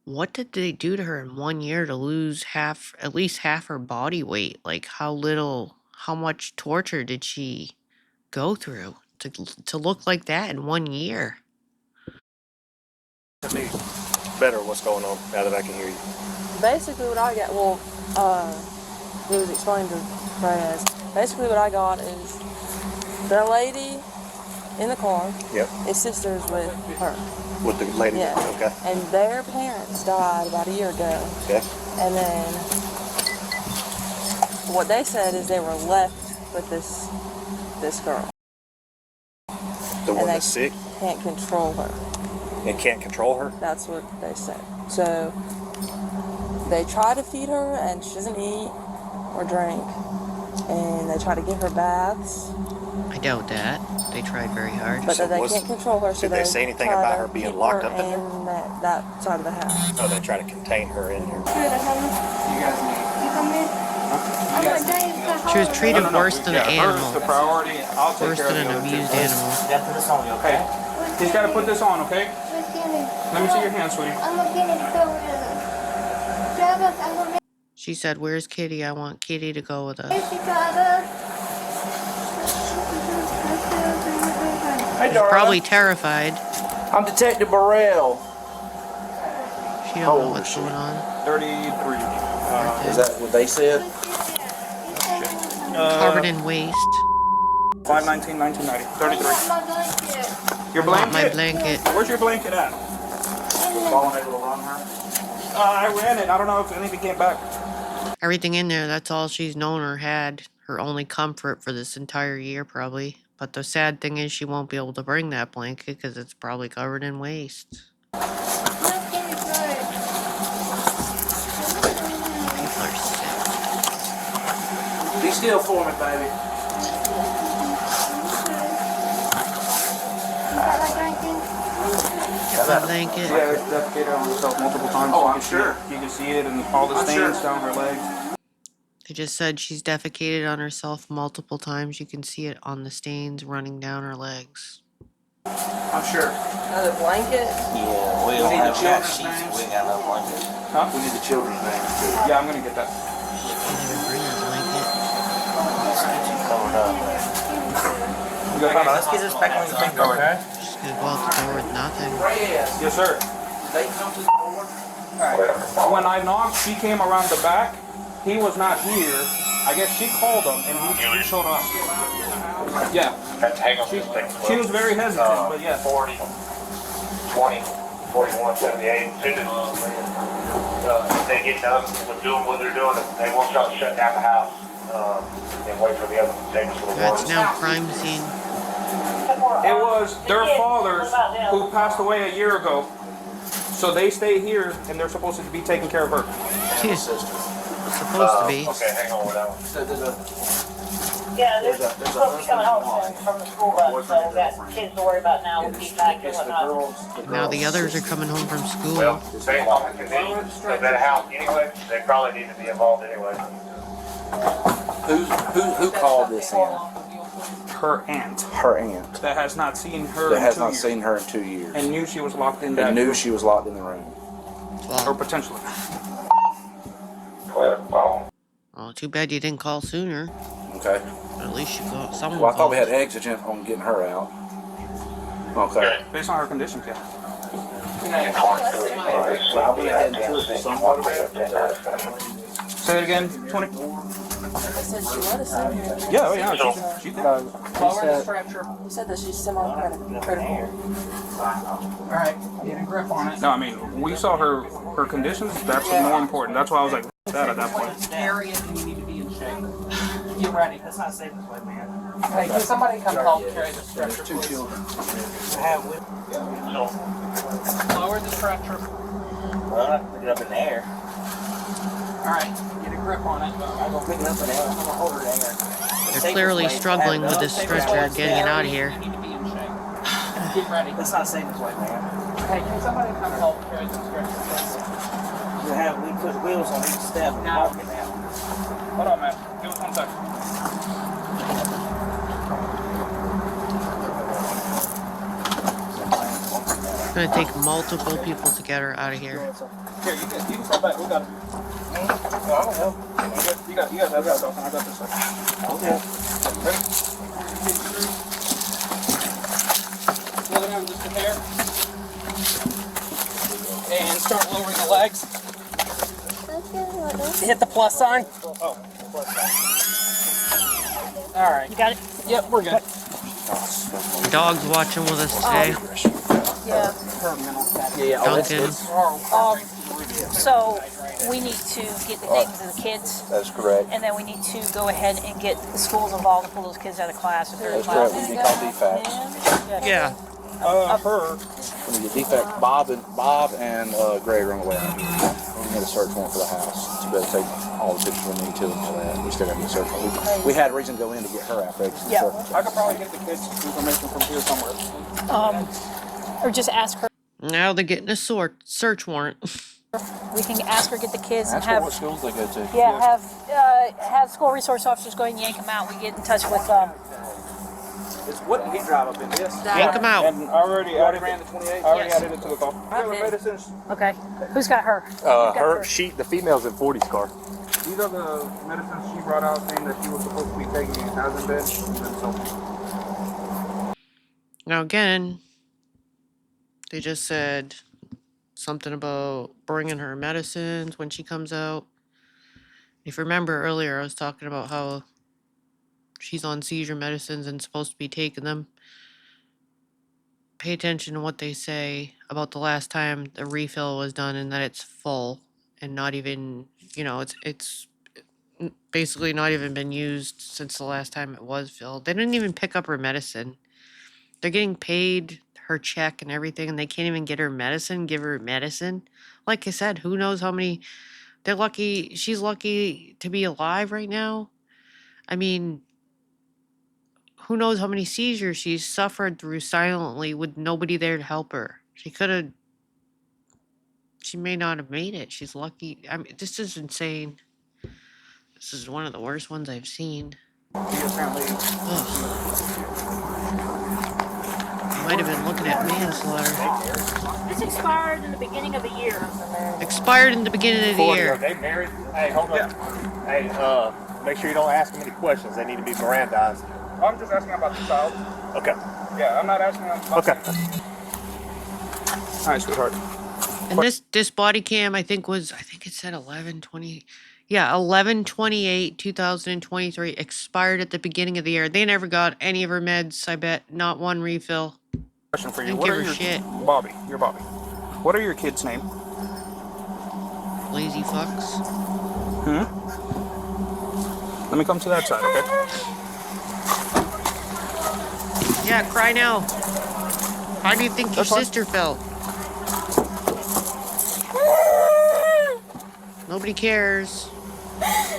What did they do to her in 1 year to lose at least half her body weight? Like, how much torture did she go through to look like that in 1 year? Tell me better what's going on now that I can hear you. Basically what I got, it was explained to Raz. Basically what I got is the lady in the car Yep. is sisters with her. With the lady? Yeah. Okay. And their parents died about a year ago. Okay. And then what they said is they were left with this girl. The one And that's sick can't control her. and can't control her? That's what they said. So they try to feed her and she doesn't eat. or drink. And they try to give her baths, I doubt that. They tried very hard. but they can't control her. So did they say anything try about to her being keep locked her up in there? in that side of the house. Oh, they try to contain her in here. She was treated worse than an animal. First, the priority. I'll take Worse care than of an the other abused two. animal. Yeah, put this on you, Okay. He's got to put this on, okay? Let me see your hands, sweetie. She said, "Where's Kitty? I want Kitty to go with us." Hey, She's probably terrified. I'm Detective Burrell. She don't know what's going on. 33. Is that what they said? Covered in waste. 5/19/1990. 33. Your I want blanket? my blanket. Where's your blanket at? I ran it. I don't know if anything came back. Everything in there, that's all she's known or had. Her only comfort for this entire year, probably. But the sad thing is she won't be able to bring that blanket because it's probably covered in waste. People are sick. Be still for me, baby. Get my blanket. Yeah, it's defecated on herself multiple times. Oh, You I'm can see sure. it. You can see it and all the I'm stains sure. down her legs. They just said she's defecated on herself multiple times. You can see it on the stains running down her legs. I'm sure. Another blanket? Yeah, we need don't the have that children's sheets. names. We ain't got no blanket. Huh? We need the children's names too. Yeah, I'm gonna get that. Can't even bring her blanket. Let's get you covered up. You got that? Let's get this back on your finger, okay? She's gonna go out the door with nothing. Yes, sir. They come to the board. When I knocked, she came around the back. He was not here. I guess she called him and he showed up. Yeah. She was very hesitant, but yeah. 40, 20, 41, 78. As soon as they get done with doing what they're doing, they won't start shutting down the house and wait for the other things for the That's water. now crime scene. It was their fathers who passed away a year ago. So they stay here and they're supposed to be taking care of her. She's supposed to be. Okay, hang on with that one. So there's a Yeah, they're supposed to be coming home soon from the school bus, so we got kids to worry about now with feedback and whatnot. Now the others are coming home from school. Well, based on the conditions of that house anyway, they probably need to be involved anyway. who called this in? Her aunt Her aunt. that has not seen her That in has 2 not years. seen her in 2 years. And knew she was locked in that And knew room. she was locked in the room. Or potentially. Oh, too bad you didn't call sooner. Okay. At least you got someone. Well, I thought we called. had exigent on getting her out. Okay. Based on her conditions, yeah. Say it again, 20. They said she let us in here. Yeah, oh yeah, she did. Lower the structure. He said that she's semi-critical. Alright, get a grip on it. No, I mean, we saw her conditions, that's more important. That's why I was like, that at that point. Area and you need to be in shape. Get ready. That's not safe this way, man. Hey, can somebody come help carry the stretcher? Two children. Lower the stretcher. Well, pick it up in the air. Alright, get a grip on it. I'm gonna pick it up in the air. I'm gonna hold her in the air. They're clearly struggling with this stretcher, getting it out of here. You need to be in shape. Get ready. That's not safe this way, man. Hey, can somebody come help carry the stretcher, please? We put wheels on each step and walk it now. Hold on, man. Give us 1 second. It's gonna take multiple people to get her out of here. Here, you can step back. We got it. No, I don't know. You guys have that stuff, and I got this stuff. Okay. Ready? Slow down just a hair. And start lowering the legs. Hit the plus sign. Oh, Alright. You got it? Yep, we're good. The dog's watching with us today. Yeah. Duncan. So we need to get the names of the kids, That's correct. and then we need to go ahead and get the schools involved and pull those kids out of class if they're in That's correct. class. We need to call DFAC. Yeah. her. We need to DFAC Bob and Greg are on the way out here. We need a search warrant for the house. So you better take all the pictures we need to and all that. We still got to get search warrant. We had reason to go in to get her application. Yeah. I could probably get the kids' information from here somewhere. Or just ask her. Now they're getting a search warrant. We can ask her, get the kids, and Ask her have what schools they go to. yeah, have school resource officers go and yank them out. We get in touch with Wouldn't he drive up in this? Yank them out. And I already ran the 28? added it to the call. Medicines. Okay, who's got her? The female's in 40's car. These are the medicines she brought out saying that she was supposed to be taking and hasn't been. So. Now again, they just said something about bringing her medicines when she comes out. If you remember earlier, I was talking about how she's on seizure medicines and supposed to be taking them. Pay attention to what they say about the last time the refill was done and that it's full and not even, it's basically not even been used since the last time it was filled. They didn't even pick up her medicine. They're getting paid her check and everything, and they can't even get her medicine, give her medicine. Like I said, who knows how many... They're lucky... She's lucky to be alive right now. I mean... Who knows how many seizures she's suffered through silently with nobody there to help her. She could have... She may not have made it. She's lucky. I mean, this is insane. This is one of the worst ones I've seen. Might have been looking at manslaughter. This expired in the beginning of the year. Expired in the beginning of the year. Are they married? Hey, hold on. Hey, make sure you don't ask them any questions. They need to be Mirandized. I'm just asking about the child. Okay. Yeah, I'm not asking about... Okay. All right, sweetheart. And this body cam, I think it said 11/20. Yeah, 11/28/2023 expired at the beginning of the year. They never got any of her meds, I bet. Not one refill. Question for you. Didn't What give are her your... shit. Bobby, you're Bobby. What are your kids' name? Lazy fucks. Let me come to that side, okay? Yeah, cry now. How do you think your sister felt? Nobody cares.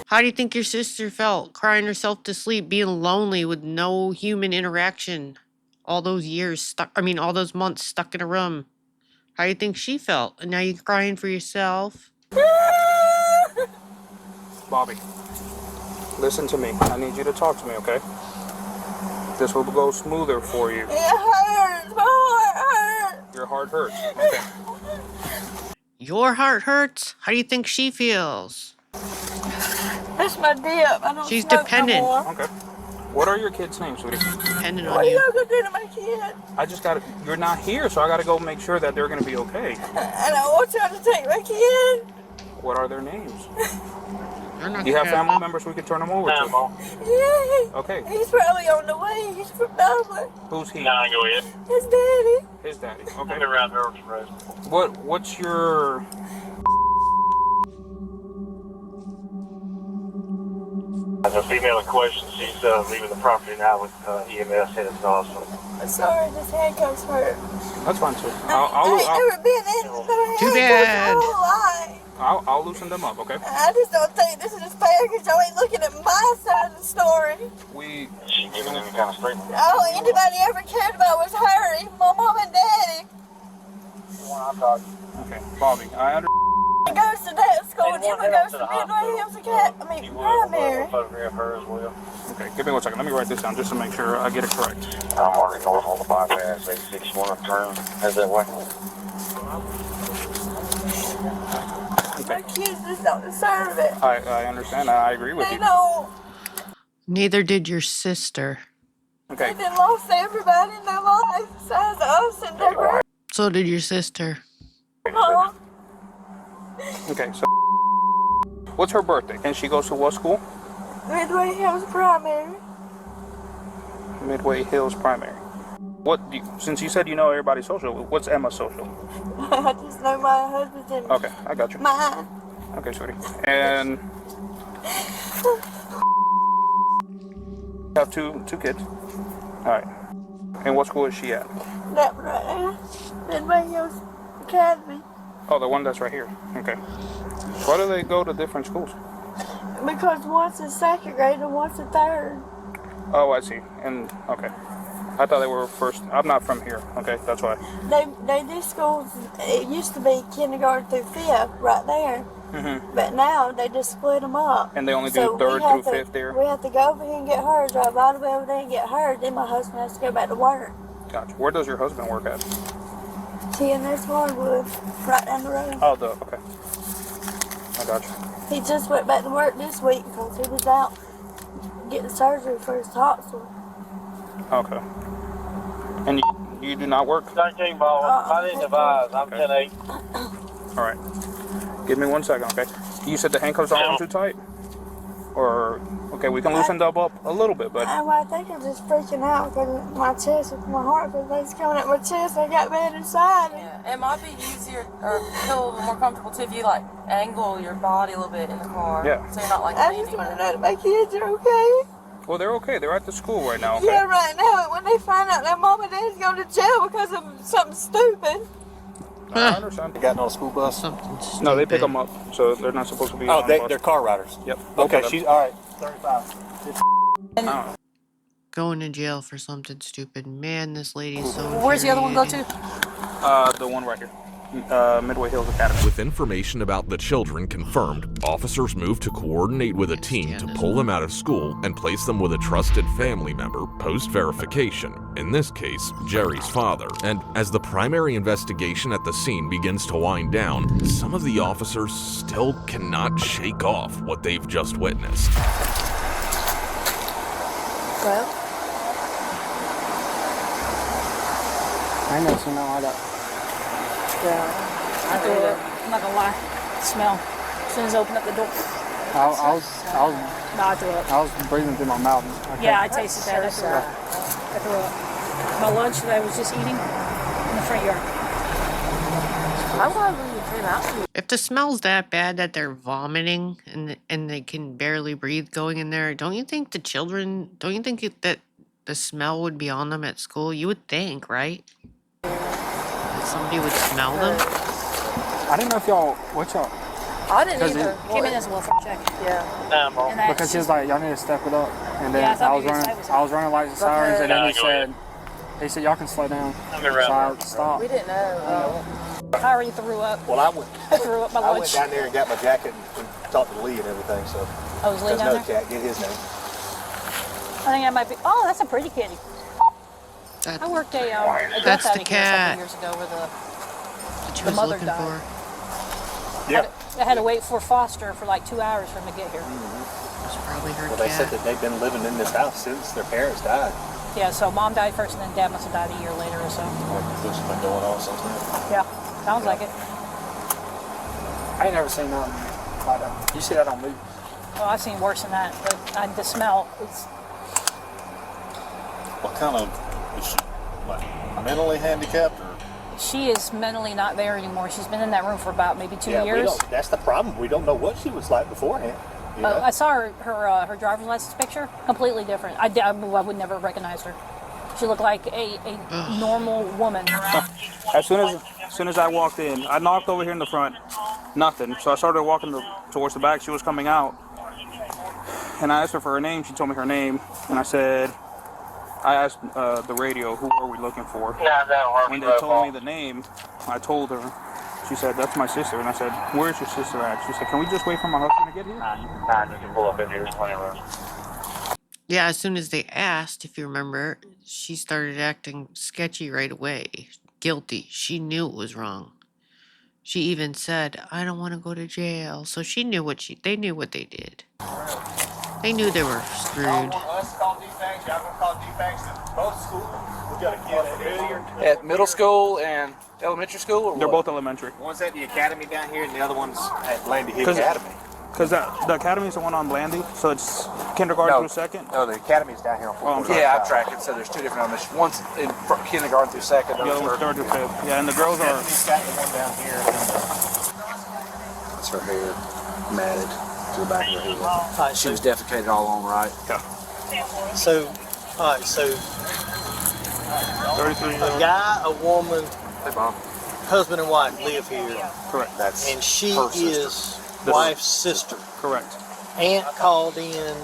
How do you think your sister felt? Crying herself to sleep, being lonely with no human interaction. All those years all those months stuck in a room. How do you think she felt? And now you're crying for yourself? Bobby, listen to me. I need you to talk to me, okay? This will go smoother for you. It hurts. My heart hurts. Your heart hurts. Okay. Your heart hurts? How do you think she feels? That's my dip. I don't She's smoke dependent. No more. Okay. What are your kids' names, sweetie? Dependent What on are you. you gonna do to my kid? I just gotta... You're not here, so I gotta go make sure that they're gonna be okay. I don't want y'all to take my kid. What are their names? You're not Do you have gonna family them. members we can turn them over to? Yeah. Okay. He's probably on the way. He's from Dublin. Who's he? Go ahead. His daddy. His daddy. Okay. Been around there for What's your... As a female in question, she's leaving the property now with EMS headed south. I'm sorry, his handcuffs hurt. That's fine, too. I ain't never been in but Too bad. my whole life. I'll loosen them up, okay? I just don't think this is fair because y'all ain't looking at my side of the story. She giving any kind of statement? All anybody ever cared about was her, even my mom and daddy. Okay, Bobby, I understand. He goes to that school and Emma goes to Midway Hills Primary. Photograph her as well. Okay, give me 1 second. Let me write this down just to make sure I get it correct. I'm already north on the bypass, 861 turn. Head that way. My kids just don't deserve it. I understand. I agree with They you. don't. Neither did your sister. Okay. They lost everybody in their life besides us and their girl. So did your sister. Huh? Okay, so... What's her birthday? And she goes to what school? Midway Hills Primary. Midway Hills Primary. Since you said you know everybody's social, what's Emma's social? I just know my husband's in Okay, I got you. mine. Okay, sweetie. And... You have two kids? Alright. And what school is she at? That right there. Midway Hills Academy. Oh, the one that's right here. Okay. Why do they go to different schools? Because one's in second grade and one's in third. Oh, I see. And okay, I thought they were first. I'm not from here. Okay, that's why. They do schools. It used to be kindergarten through fifth right there, but now they just split them up. And they only do So third we have through to- fifth there. We have to go over here and get her, drive all the way over there and get her. Then my husband has to go back to work. Gotcha. Where does your husband work at? TNS Hardwood, right down the road. Oh, okay. I got you. He just went back to work this week because he was out getting surgery for his tonsil. Okay. And you do not work? 13 ball. I didn't advise. I'm 10-8. All right. Give me 1 second, okay? You said the handcuffs aren't too tight? Or, okay, we can loosen them up a little bit, but... I think I'm just freaking out because my chest, my heart was coming at my chest. I got bad inside. Yeah, it might be easier or feel more comfortable too if you like angle your body a little bit in the car. Yeah. So you're not like I just want to know that my kids are okay. Well, they're okay. They're at the school right now, okay? Yeah, right now. When they find out their mom and dad's going to jail because of something stupid. I understand. They got on a school bus? No, they pick them up, so they're not supposed to be Oh, on the bus. they're car riders? Yep. Okay, she's, all right, 35. Going to jail for something stupid. Man, this lady's so Where's the other one go to? The one right here. Midway Hills Academy. With information about the children confirmed, officers moved to coordinate with a team to pull them out of school and place them with a trusted family member post-verification, in this case, Jerry's father. And as the primary investigation at the scene begins to wind down, some of the officers still cannot shake off what they've just witnessed. Well, I ain't never seen nothing like that. I threw up. I'm not gonna lie. Smell. As soon as I opened up the door. I was No, I threw up. I was breathing through my mouth. Yeah, I tasted that. I threw up. I threw up. My lunch that I was just eating in the front yard. I'm glad when you came out. If the smell's that bad that they're vomiting and they can barely breathe going in there, don't you think that the smell would be on them at school? You would think, right? That somebody would smell them? I didn't know if what y'all. I didn't either. Came in as a welfare check. Yeah. And that- Because he was like, y'all need to step it up. And then Yeah, I thought I was maybe running, his side was I was running like the sirens, and then he said, y'all can slow down. I'm So I stopped. We didn't know. I already threw up. Well, I went My I went lunch. down there and got my jacket and talked to Lee and everything, so. I was laying There's down another there. cat, get his name. I think I might be. Oh, that's a pretty kitty. I worked a That's death the out of here a cat couple years ago where that you the was mother looking died. for. Yeah. I had to wait for foster for like 2 hours for him to get here. It's probably her Well, they said cat. that they've been living in this house since their parents died. Yeah, so mom died first and then dad must have died a year later or so. This has been going on since then. Yeah, sounds like it. I ain't never seen nothing like that. You see that on movies. Well, I've seen worse than that, but the smell is. What kind of, is she like mentally handicapped or? She is mentally not there anymore. She's been in that room for about maybe 2 Yeah, we years. don't, that's the problem. We don't know what she was like beforehand. You know? I saw her driver's license picture, completely different. I would never recognize her. She looked like a normal woman. As soon as I walked in, I knocked over here in the front, nothing. So I started walking towards the back. She was coming out, and I asked her for her name. She told me her name, and I asked the radio, who are we looking for? When they told me the name, I told her. She said, that's my sister. And I said, where's your sister at? She said, can we just wait for my husband to get here? You can pull up in here, plenty of room. Yeah, as soon as they asked, if you remember, she started acting sketchy right away. Guilty. She knew it was wrong. She even said, I don't want to go to jail. So she knew they knew what they did. They knew they were screwed. Us call defects, y'all gonna call defects at both schools? We got a kid At middle school and elementary school, or They're what? both elementary. One's at the academy down here and the other one's at Blandy Hill Academy. Because the academy is the one on Blandy, so it's kindergarten through second. No, the academy's down here on 445. Yeah, I've tracked it. So there's two different elementary. One's in kindergarten through second. The other one's third through fifth. Yeah, and the girls are. He's got the one down here. That's her hair matted to the back of her head. She was defecated all on, right? Yeah. So, all right, so 33 a guy, a woman, Hey, Bob. husband and wife live here, Correct. That's and she her sister. is wife's sister. Correct. aunt called in.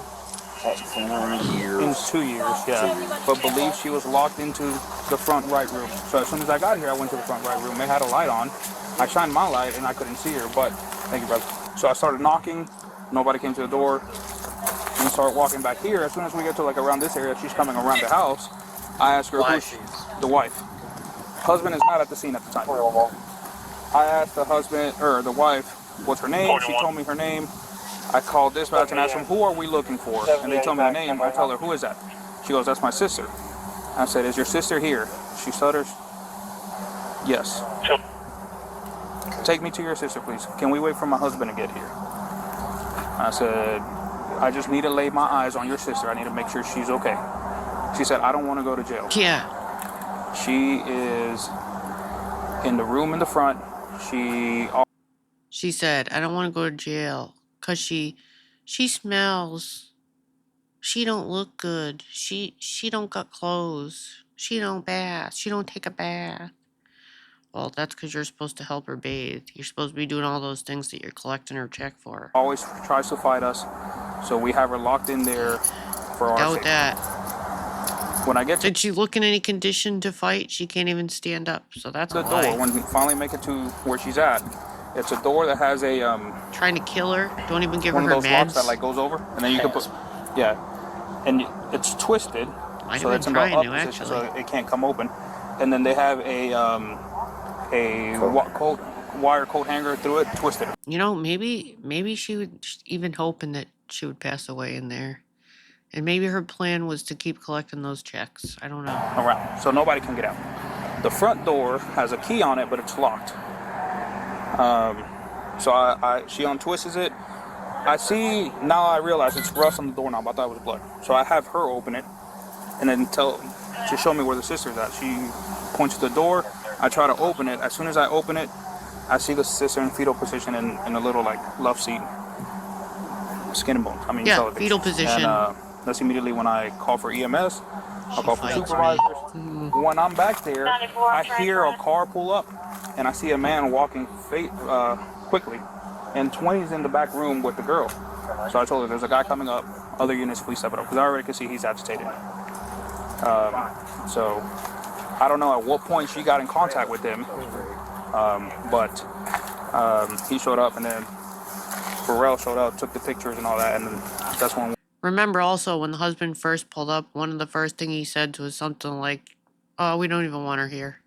In 2 years, yeah. But believe she was locked into the front right room. So as soon as I got here, I went to the front right room. They had a light on. I shined my light and I couldn't see her, but thank you, brother. So I started knocking. Nobody came to the door. And started walking back here. As soon as we get to like around this area, she's coming around the house. I asked her who she is. The wife. Husband is not at the scene at the time. I asked the husband or the wife what's her name. She told me her name. I called dispatch and asked them, who are we looking for? And they told me the name. I tell her, who is that? She goes, that's my sister. I said, is your sister here? She stutters, yes. Take me to your sister, please. Can we wait for my husband to get here? I said, I just need to lay my eyes on your sister. I need to make sure she's okay. She said, I don't want to go to jail. Yeah. She is in the room in the front. She said, I don't want to go to jail. Cause she smells. She don't look good. She don't got clothes. She don't bath. She don't take a bath. Well, that's because you're supposed to help her bathe. You're supposed to be doing all those things that you're collecting her check for. Always tries to fight us, so we have her locked in there for our safety. Doubt that. When I get to Did she look in any condition to fight? She can't even stand up. So that's the door, when we finally make it to where she's at, it's a door that has a trying to kill her. Don't even give her one her of those meds. locks that like goes over, and then you can put and it's twisted, so it's in the up position, so it can't come open. And then they have a wire coat hanger through it, twisted. You know, maybe she was even hoping that she would pass away in there. And maybe her plan was to keep collecting those checks. I don't know. Around, so nobody can get out. The front door has a key on it, but it's locked. So she untwists it. Now I realize it's rust on the doorknob. I thought it was blood. So I have her open it and then to show me where the sister's at. She points to the door. I try to open it. As soon as I open it, I see the sister in fetal position in a little like love seat. Skin and bones. I mean, yeah, fetal position. And that's immediately when I call for EMS. I call for supervisors. When I'm back there, I hear a car pull up, and I see a man walking quickly, and 20's in the back room with the girl. So I told her, there's a guy coming up. Other units, please step it up, because I already could see he's agitated. So I don't know at what point she got in contact with him, but he showed up, and then Burrell showed up, took the pictures and all that, and then that's when. Remember also when the husband first pulled up, one of the first thing he said was something like, "Oh, we don't even want her here."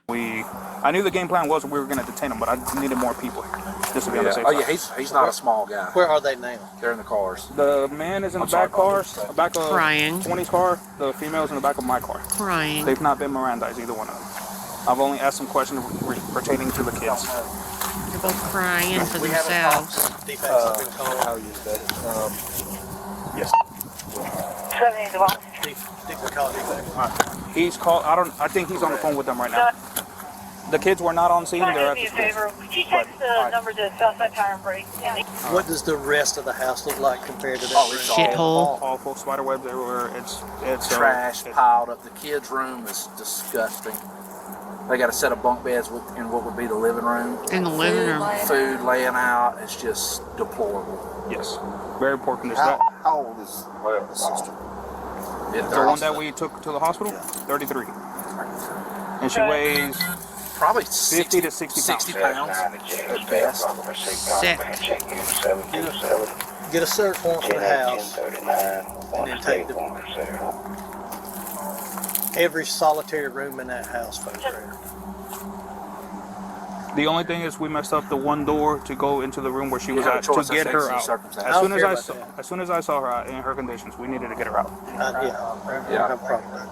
I knew the game plan was we were going to detain him, but I needed more people here just to be on the safe side. Oh yeah, he's not a small guy. Where are they now? They're in the cars. The man is in the back of crying. 20's car. The female's in the back of my car. Crying. They've not been Mirandized, either one of them. I've only asked some questions pertaining to the kids. They're both crying for themselves. How you said it. Yes. He's called. I think he's on the phone with them right now. The kids were not on scene. They're at the favor. Could you text the number to Southside Tire and Brake? What does the rest of the house look like compared to that? Oh, it's shithole. Awful spider webs everywhere. It's trash piled up. The kids' room is disgusting. They got a set of bunk beds in what would be the living room. In the living room. Food laying out. It's just deplorable. Yes. Very poor condition. How old is the sister? The one that we took to the hospital? 33. And she weighs probably 50 to 60 pounds. At best. Sick. Get a search warrant for the house and then take every solitary room in that house photograph. The only thing is we messed up the one door to go into the room where she was at to get her out. As soon as I saw her in her conditions, we needed to get her out. No problem.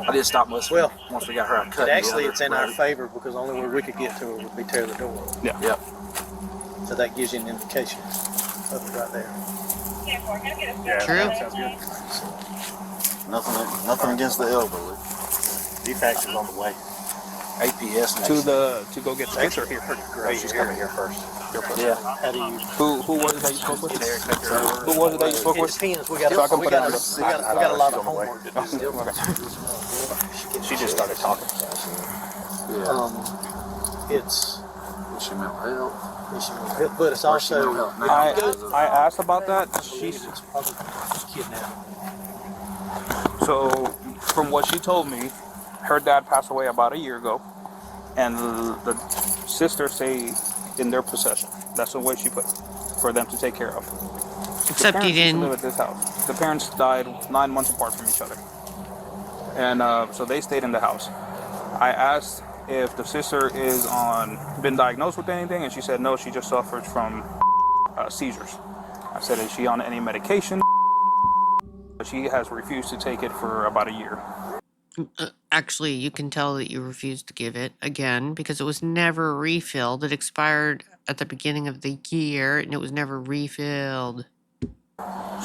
I did stop listening once we got her out cut. Actually, it's in our favor because the only way we could get to her would be tear the door. Yeah. Yep. So that gives you an indication of it right there. True. Sounds good. Nothing against the elderly. DFAX is on the way. APS to go get Spencer here. Great. She's coming here first. Yeah. How do you? Who was it that you spoke with? Who was it that you spoke with? It depends. We got a lot of homework to do. She just started talking. It's. Is she mental health? issue with it. But it's also I asked about that. She's kidnapped. So, from what she told me, her dad passed away about a year ago, and the sisters stay in their possession. That's the way she put it, for them to take care of. Except he didn't live at this house. The parents died 9 months apart from each other, and so they stayed in the house. I asked if the sister is been diagnosed with anything, and she said no. She just suffers from seizures. I said, is she on any medication? She has refused to take it for about a year. Actually, you can tell that you refused to give it again because it was never refilled. It expired at the beginning of the year and it was never refilled.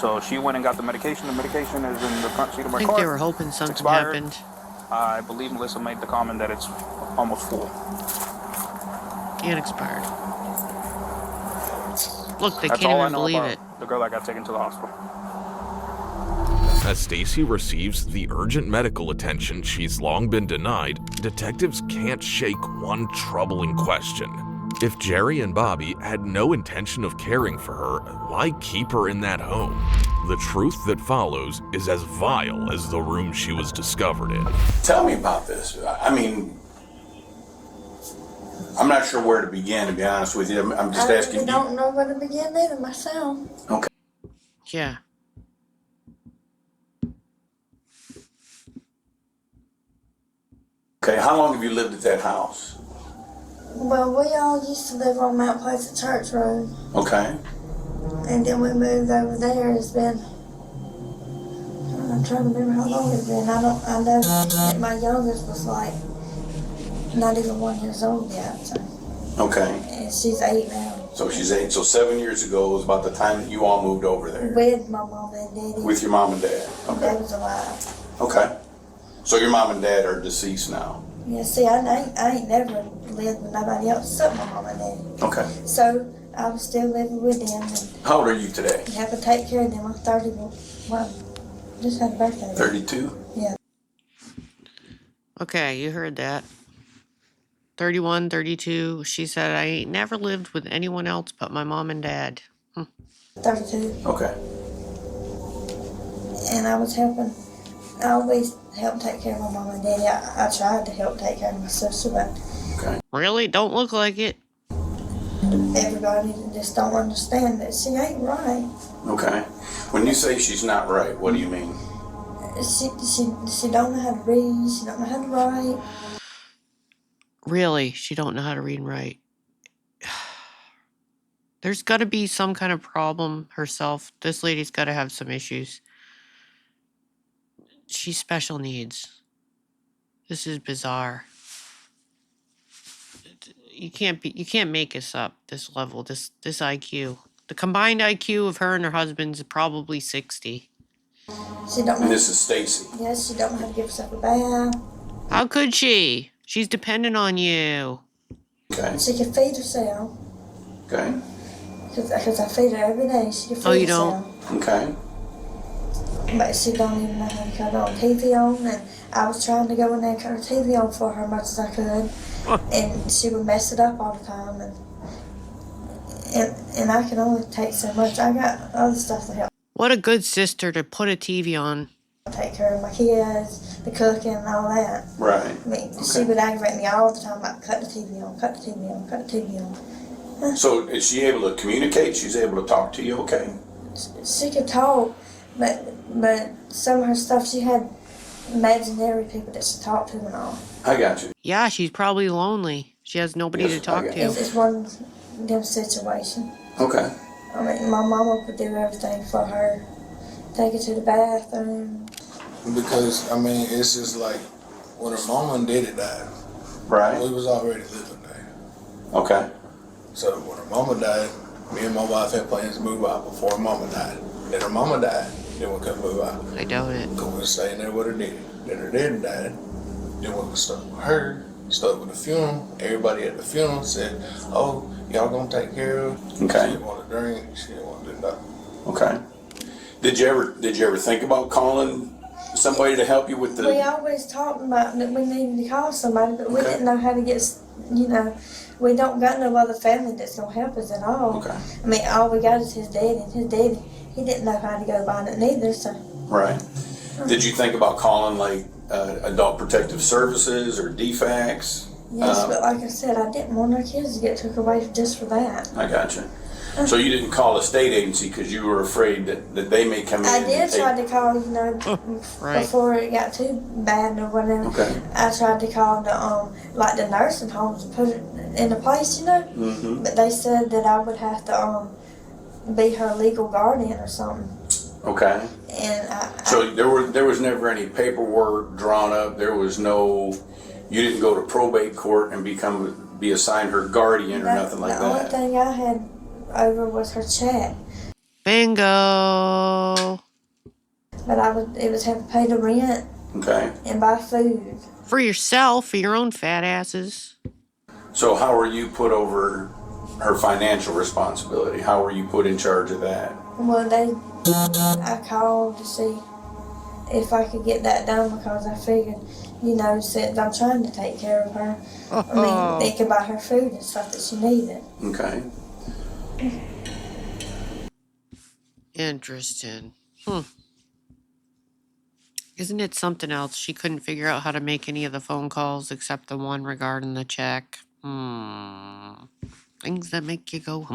So she went and got the medication. The medication is in the front seat of my I think car. they were hoping something expired. happened. I believe Melissa made the comment that it's almost full. And expired. Look, they That's can't all I even know believe about it. the girl that got taken to the hospital. As Stacy receives the urgent medical attention she's long been denied, detectives can't shake one troubling question. If Jerry and Bobby had no intention of caring for her, why keep her in that home? The truth that follows is as vile as the room she was discovered in. Tell me about this. I mean, I'm not sure where to begin, to be honest with you. I'm just asking you. I don't know where to begin either myself. Okay. Yeah. Okay, how long have you lived at that house? Well, we all used to live on Mount Pleasant Church Road. Okay. And then we moved over there. It's been, I'm trying to remember how long it's been. I know that my youngest was like not even 1 year old yet. So. Okay. And she's 8 now. So she's 8. So 7 years ago was about the time that you all moved over there. With my mom and daddy. With your mom and dad. Okay. They was alive. Okay. So your mom and dad are deceased now. Yeah, see, I ain't never lived with nobody else except my mom and daddy. Okay. So I was still living with them. And How old are you today? you have to take care of them. I'm 31. Well, just had a birthday. 32? Yeah. Okay, you heard that. 31, 32. She said, I ain't never lived with anyone else but my mom and dad. 32. Okay. And I was helping. I always helped take care of my mom and daddy. I tried to help take care of my sister, but Really? Don't look like it. everybody just don't understand that she ain't right. Okay. When you say she's not right, what do you mean? She don't know how to read. She don't know how to write. Really, she don't know how to read and write. There's got to be some kind of problem herself. This lady's got to have some issues. She's special needs. This is bizarre. You can't make this up. This level, this IQ. The combined IQ of her and her husband's probably 60. She don't know. And this is Stacy. Yes, she don't know how to give herself a bath. How could she? She's dependent on you. Okay. She can feed herself. Okay. Because I feed her every day. She can feed Oh, you herself. don't? Okay. But she don't even know how to cut on TV on, and I was trying to go in there and cut her TV on for her as much as I could, and she would mess it up all the time, and I can only take so much. I got other stuff to help What a good sister to put a TV on. take care of my kids, the cooking, and all that. Right. I mean, she would aggravate me all the time about cut the TV on, cut the TV on, cut the TV on. So is she able to communicate? She's able to talk to you, okay? She could talk, but some of her stuff, she had imaginary people that she talked to and all. I got you. Yeah, she's probably lonely. She has nobody to talk to. It's one of them situations. Okay. I mean, my mama would do everything for her. Take her to the bathroom. Because, I mean, it's just like, when her mama and daddy died, right? We was already living there. Okay. So when her mama died, me and my wife had plans to move out before her mama died. Then her mama died, then we couldn't move out. I doubt it. Because we were staying there with her daddy. Then her daddy died, then we were stuck with her, stuck with the funeral. Everybody at the funeral said, oh, y'all gonna take care of her. Okay. She didn't want to drink, she didn't want to do nothing. Okay. Did you ever think about calling somebody to help you with We the? always talked about that we needed to call somebody, but we Okay. didn't know how to get, we don't got no other family that's gonna help us at all. Okay. I mean, all we got is his daddy, and his daddy, he didn't know how to go about it neither, so. Right. Did you think about calling like Adult Protective Services or DFACS? Yes, but like I said, I didn't want our kids to get took away just for that. I gotcha. So you didn't call a state agency because you were afraid that they may come in I and did take... try to call, Right. before it got too bad or whatever. Okay. I tried to call the nursing homes to put it in a place, Mm-hmm. but they said that I would have to be her legal guardian or something. Okay. And So there was never any paperwork drawn up. There was no... You didn't go to probate court and be assigned her guardian or nothing like the only that. thing I had over was her check, Bingo. but it was have to pay the rent Okay. and buy food. For yourself, for your own fat asses. So how were you put over her financial responsibility? How were you put in charge of that? Well, I called to see if I could get that done because I figured, since I'm trying to take care of her, I mean, they could buy her food and stuff that she needed. Okay. Interesting. Isn't it something else? She couldn't figure out how to make any of the phone calls except the one regarding the check. Things that make you go,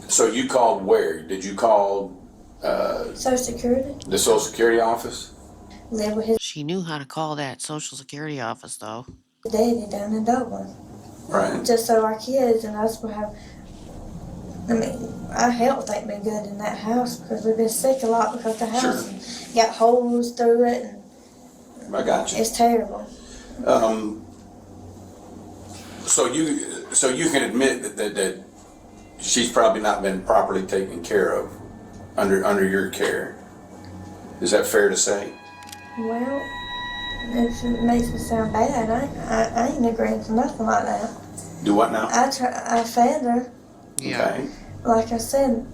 So you called where? Did you call Social Security? the Social Security office? Live with his She knew how to call that Social Security office, though. daddy down in Dublin. Right. Just so our kids and us will have. I mean, our health ain't been good in that house because we've been sick a lot because the house got holes through it and I got you. it's terrible. So you can admit that she's probably not been properly taken care of under your care. Is that fair to say? Well, it makes me sound bad. I ain't agreeing to nothing like that. Do what now? I fed her. Yeah. Okay. Like I said,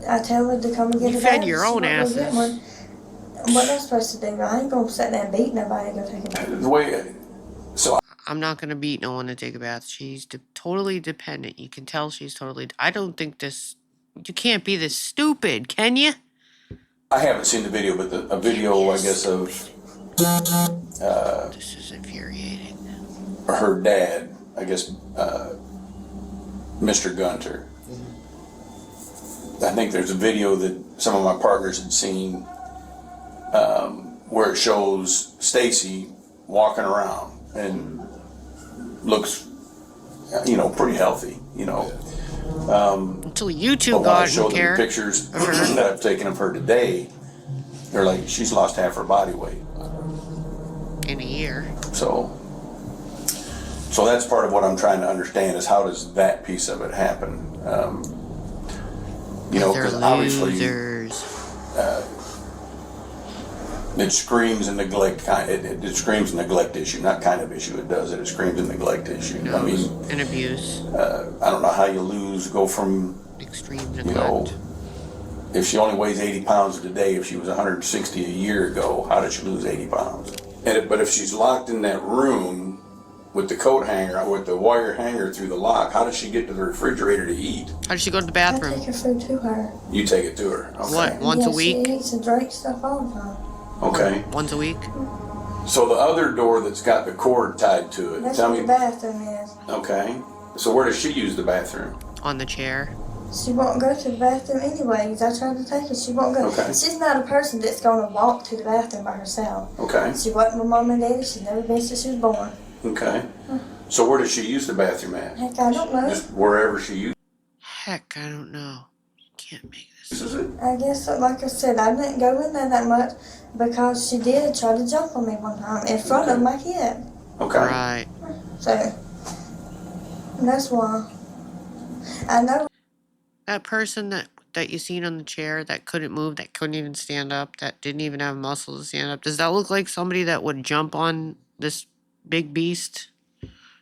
I tell her to come and get You a fed bath, your she own won't go get asses. one. What am I supposed to do? I ain't gonna sit there and beat nobody to go take a bath. The way, so I'm not going to beat no one to take a bath. She's totally dependent. You can tell she's totally... I don't think this... You can't be this stupid, can you? I haven't seen the video, but a video, I guess, of This is infuriating. her dad, I guess, Mr. Gunter. I think there's a video that some of my partners had seen where it shows Stacy walking around and looks, pretty healthy, Until you two But when I got show and them care. the pictures that I've taken of her today, they're like, she's lost half her body weight. In a year. So that's part of what I'm trying to understand is how does that piece of it happen? They're Because obviously losers. it screams a neglect it screams a neglect issue, not kind of issue. It does it. It screams a neglect issue. I mean, And abuse. I don't know how you go from Extreme neglect. if she only weighs 80 pounds today, if she was 160 a year ago, how did she lose 80 pounds? But if she's locked in that room with the coat hanger, with the wire hanger through the lock, how does she get to the refrigerator to eat? How does she go to the I bathroom? take her food to her. You take it to her. Okay. What, once a Yeah, week? She eats and drinks stuff all the time. Okay. Once a week? So the other door that's got the cord tied to it, That's tell what me. the bathroom is. Okay. So where does she use the bathroom? On the chair. She won't go to the bathroom anyways. I tried to take her. She won't go. Okay. She's not a person that's going to walk to the bathroom by herself. Okay. She wasn't with mom and daddy. She's never been since she was born. Okay. So where does she use the bathroom at? Heck, I don't know. Just wherever she uses Heck, I don't know. Can't make this. it? I guess, like I said, I didn't go in there that much because she did try to jump on me one time in front of my kid. Okay. Right. So, that's why. I know. That person that you seen on the chair that couldn't move, that couldn't even stand up, that didn't even have muscle to stand up, does that look like somebody that would jump on this big beast?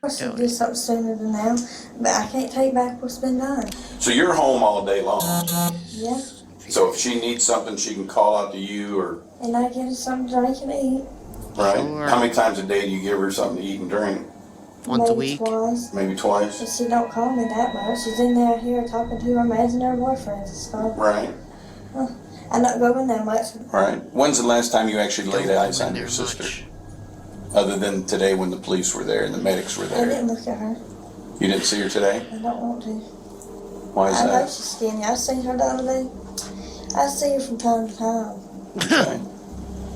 I should do something sooner than now, but I can't take back what's been done. So you're home all day long. Yeah. So if she needs something, she can call out to you, or And I get her something to drink and eat. right? Sure. How many times a day do you give her something to eat and drink? Once a Maybe week. Twice. Maybe twice. But she don't call me that much. She's in there here talking to her imaginary boyfriends and stuff. Right. I don't go in there much. Right. When's the last time you actually laid Don't eyes go in on there your sister? much. Other than today when the police were there and the medics were I there. didn't look at her. You didn't see her today? I don't want to. Why is I know that? she's skinny. I see her the other day. I see her from time to time. Okay.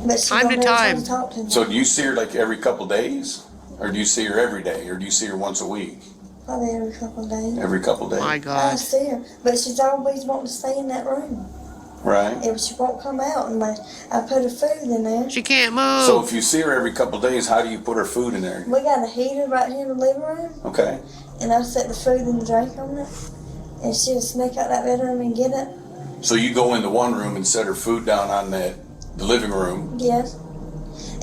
But she Time don't to ever try time. to talk to me. So do you see her like every couple days? Or do you see her every day? Or do you see her once a week? Probably every couple of days. Every couple days? My I God. see her. But she's always wanting to stay in that room. Right. If she won't come out, and I put her food in there. She can't move. So if you see her every couple days, how do you put her food in there? We got a heater right here in the living room, Okay. and I set the food and the drink on it, and she'll sneak out that bedroom and get it. So you go into one room and set her food down on the living room, Yes.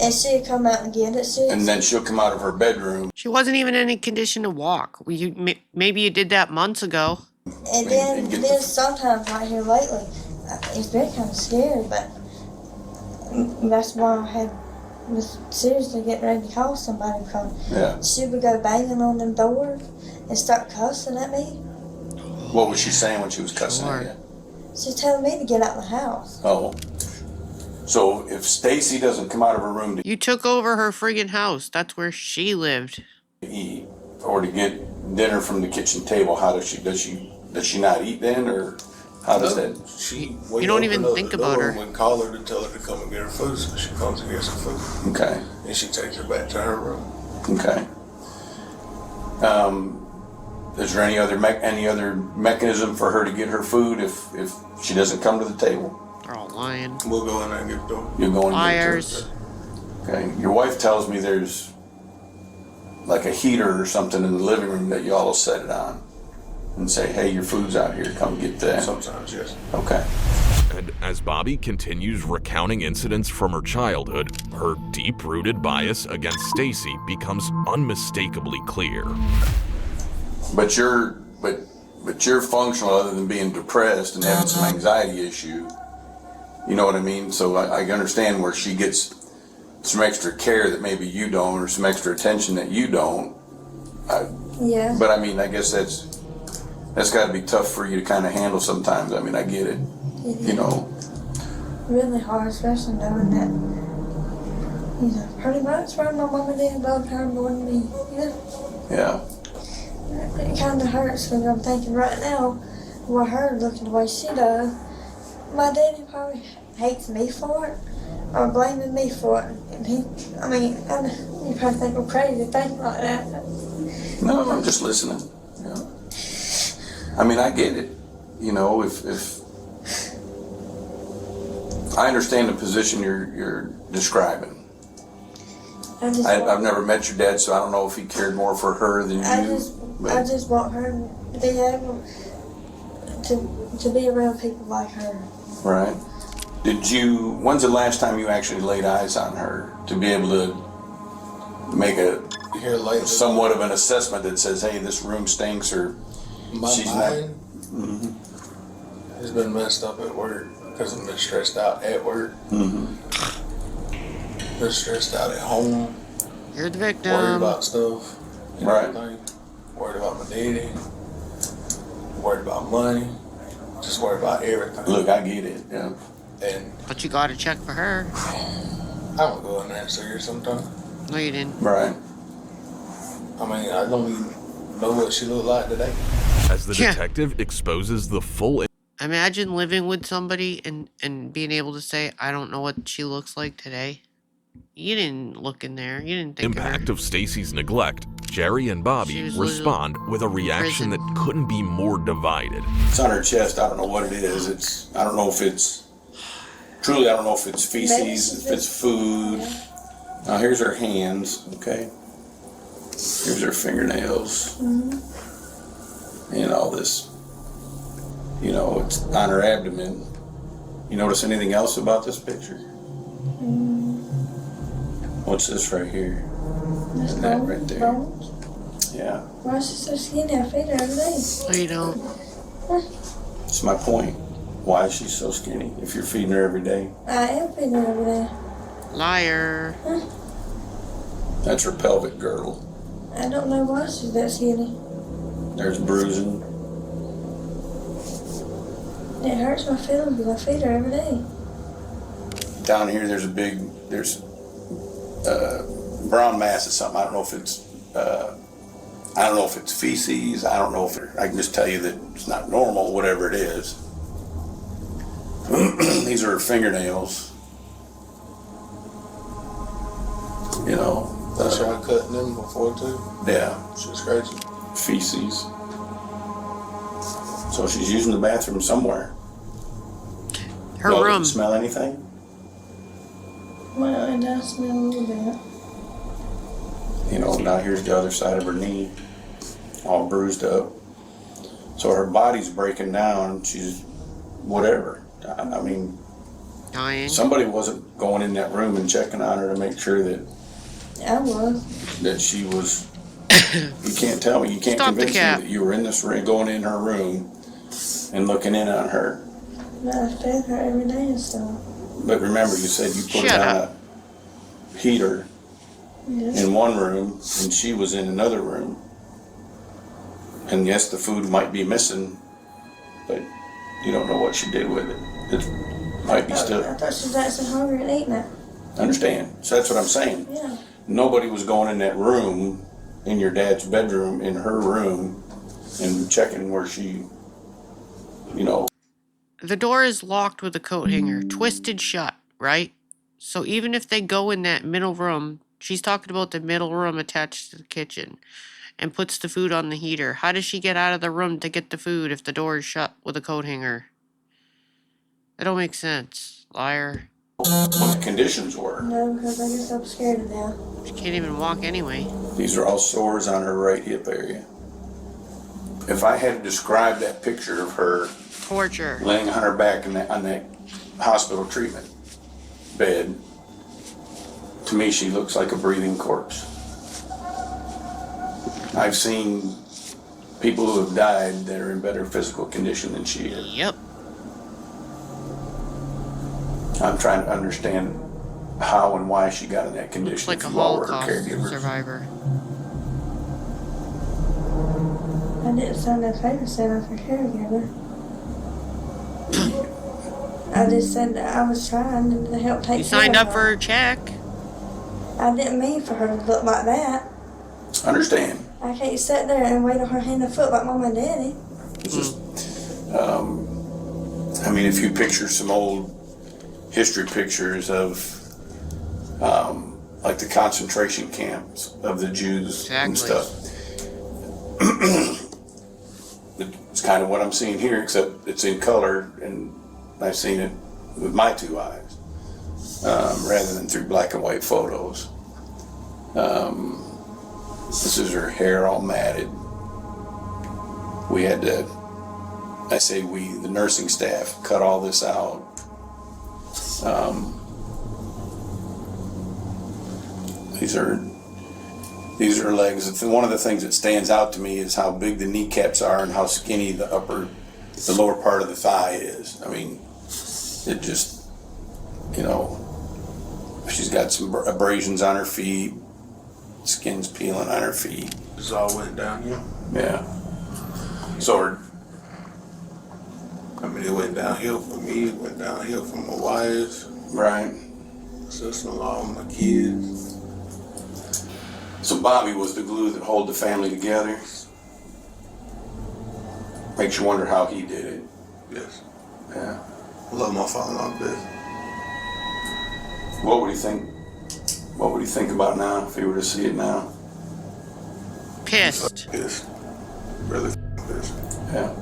And she'll come out and get it. and then she'll come out of her bedroom. She wasn't even in any condition to walk. Maybe you did that months ago. And then sometimes right here lately, it's been kind of scary, but that's why I was seriously getting ready to call somebody, because Yeah. she would go banging on them doors and start cussing at me. What was she saying when she was cussing at you? She's telling me to get out of the house. Oh. So if Stacy doesn't come out of her room to You took over her friggin' house. That's where she lived. eat or to get dinner from the kitchen table, how does she not eat then, or how does that? She You don't even think about her. We call her to tell her to come and get her food, so she comes and gets her food. Okay. And she takes her back to her room. Okay. Is there any other mechanism for her to get her food if she doesn't come to the table? They're all lying. We'll go in there and get it to her. You're going Liars. Okay. Your wife tells me there's like a heater or something in the living room that y'all will set it on and say, hey, your food's out here, come get that. Sometimes, yes. Okay. And as Bobby continues recounting incidents from her childhood, her deep-rooted bias against Stacy becomes unmistakably clear. But you're functional other than being depressed and having some anxiety issue. You know what I mean? So I understand where she gets some extra care that maybe you don't, or some extra attention that you don't. Yeah. But I mean, I guess that's got to be tough for you to kind of handle sometimes. I mean, I get it. You know. Really hard, especially knowing that, pretty much where my mom and dad loved her more than me. Yeah. It kind of hurts because I'm thinking right now, with her looking the way she does, my daddy probably hates me for it or blaming me for it. And you probably think I'm crazy thinking like that. No, I'm just listening. Yeah. I mean, I get it. You know, if I understand the position you're describing. I've never met your dad, so I don't know if he cared more for her than you. I just want her to be able to be around people like her. Right. When's the last time you actually laid eyes on her to be able to make somewhat of an assessment that says, hey, this room stinks, or she's mind not. has been messed up at work because I've been stressed out at work. Been stressed out at home. You're the victim. Worried about stuff. Right. Everything. Worried about my daddy. Worried about money. Just worried about everything. Look, I get it. Yeah. But you gotta check for her. I don't go in there and see her sometimes. No, you didn't. Right. I mean, I don't even know what she looked like today. As the detective exposes the full Imagine living with somebody and being able to say, I don't know what she looks like today. You didn't look in there. You didn't think impact of her. of Stacy's neglect, Jerry and Bobby respond with a reaction that couldn't be more divided. It's on her chest. I don't know what it is. I don't know if it's feces, if it's food. Now here's her hands, okay? Here's her fingernails. And all this, it's on her abdomen. You notice anything else about this picture? What's this right here? And that right there. Yeah. Why is she so skinny? I feed her every day. No, you don't. That's my point. Why is she so skinny if you're feeding her every day? I am feeding her every day. Liar. Huh? That's her pelvic girdle. I don't know why she's that skinny. There's bruising. It hurts my feelings because I feed her every day. Down here there's brown mass of something. I don't know if it's feces. I don't know if I can just tell you that it's not normal, whatever it is. These are her fingernails. You know. That's how I cut them before too. Yeah. Shit's crazy. Feces. So she's using the bathroom somewhere. Her Y'all room. didn't smell anything? Well, it does smell a little bit. You know, now here's the other side of her knee, all bruised up. So her body's breaking down. She's whatever. I mean, dying. Somebody wasn't going in that room and checking on her to make sure that I was. she was. You can't tell me. You can't Stop the convince me cat. that you were in this room, going in her room, and looking in on her. But I fed her every day and stuff. But remember, you said you put Shut her on up. a heater Yes. in one room, and she was in another room. And yes, the food might be missing, but you don't know what she did with it. It might be I still. thought she was actually hungry and eating it. Understand? So that's what I'm saying. Yeah. Nobody was going in that room, in your dad's bedroom, in her room, and checking where she, you know. The door is locked with a coat hanger, twisted shut, right? So even if they go in that middle room, she's talking about the middle room attached to the kitchen, and puts the food on the heater. How does she get out of the room to get the food if the door is shut with a coat hanger? That don't make sense. Liar. What the conditions were. No, because I guess I'm scared of now. She can't even walk anyway. These are all sores on her right hip area. If I had to describe that picture of her Torture. laying on her back on that hospital treatment bed, to me she looks like a breathing corpse. I've seen people who have died that are in better physical condition than she is. Yep. I'm trying to understand how and why she got in that condition. Like if a you all were her Holocaust caregivers. survivor. I didn't sign that paper saying I was her caregiver. I just said that I was trying to help take You care signed of up her. for a check. I didn't mean for her to look like that. Understand. I can't sit there and wait on her hand and foot like mom and daddy. It's just, I mean, if you picture some old history pictures of, like the concentration camps of the Jews and stuff, it's kind of what I'm seeing here, except it's in color, and I've seen it with my two eyes, rather than through black and white photos. This is her hair all matted. We had to, I say we, the nursing staff, cut all this out. These are legs. One of the things that stands out to me is how big the kneecaps are and how skinny the lower part of the thigh is. I mean, it just, you know, she's got some abrasions on her feet, skin's peeling on her feet. This all went downhill. Yeah. So I mean, it went downhill for me. It went downhill for my wife, right, sister-in-law, my kids. So Bobby was the glue that held the family together. Makes you wonder how he did it. Yes. Yeah. I love my father-in-law best. What would he think? What would he think about now if he were to see it now? Pissed. Pissed. Really pissed. Yeah.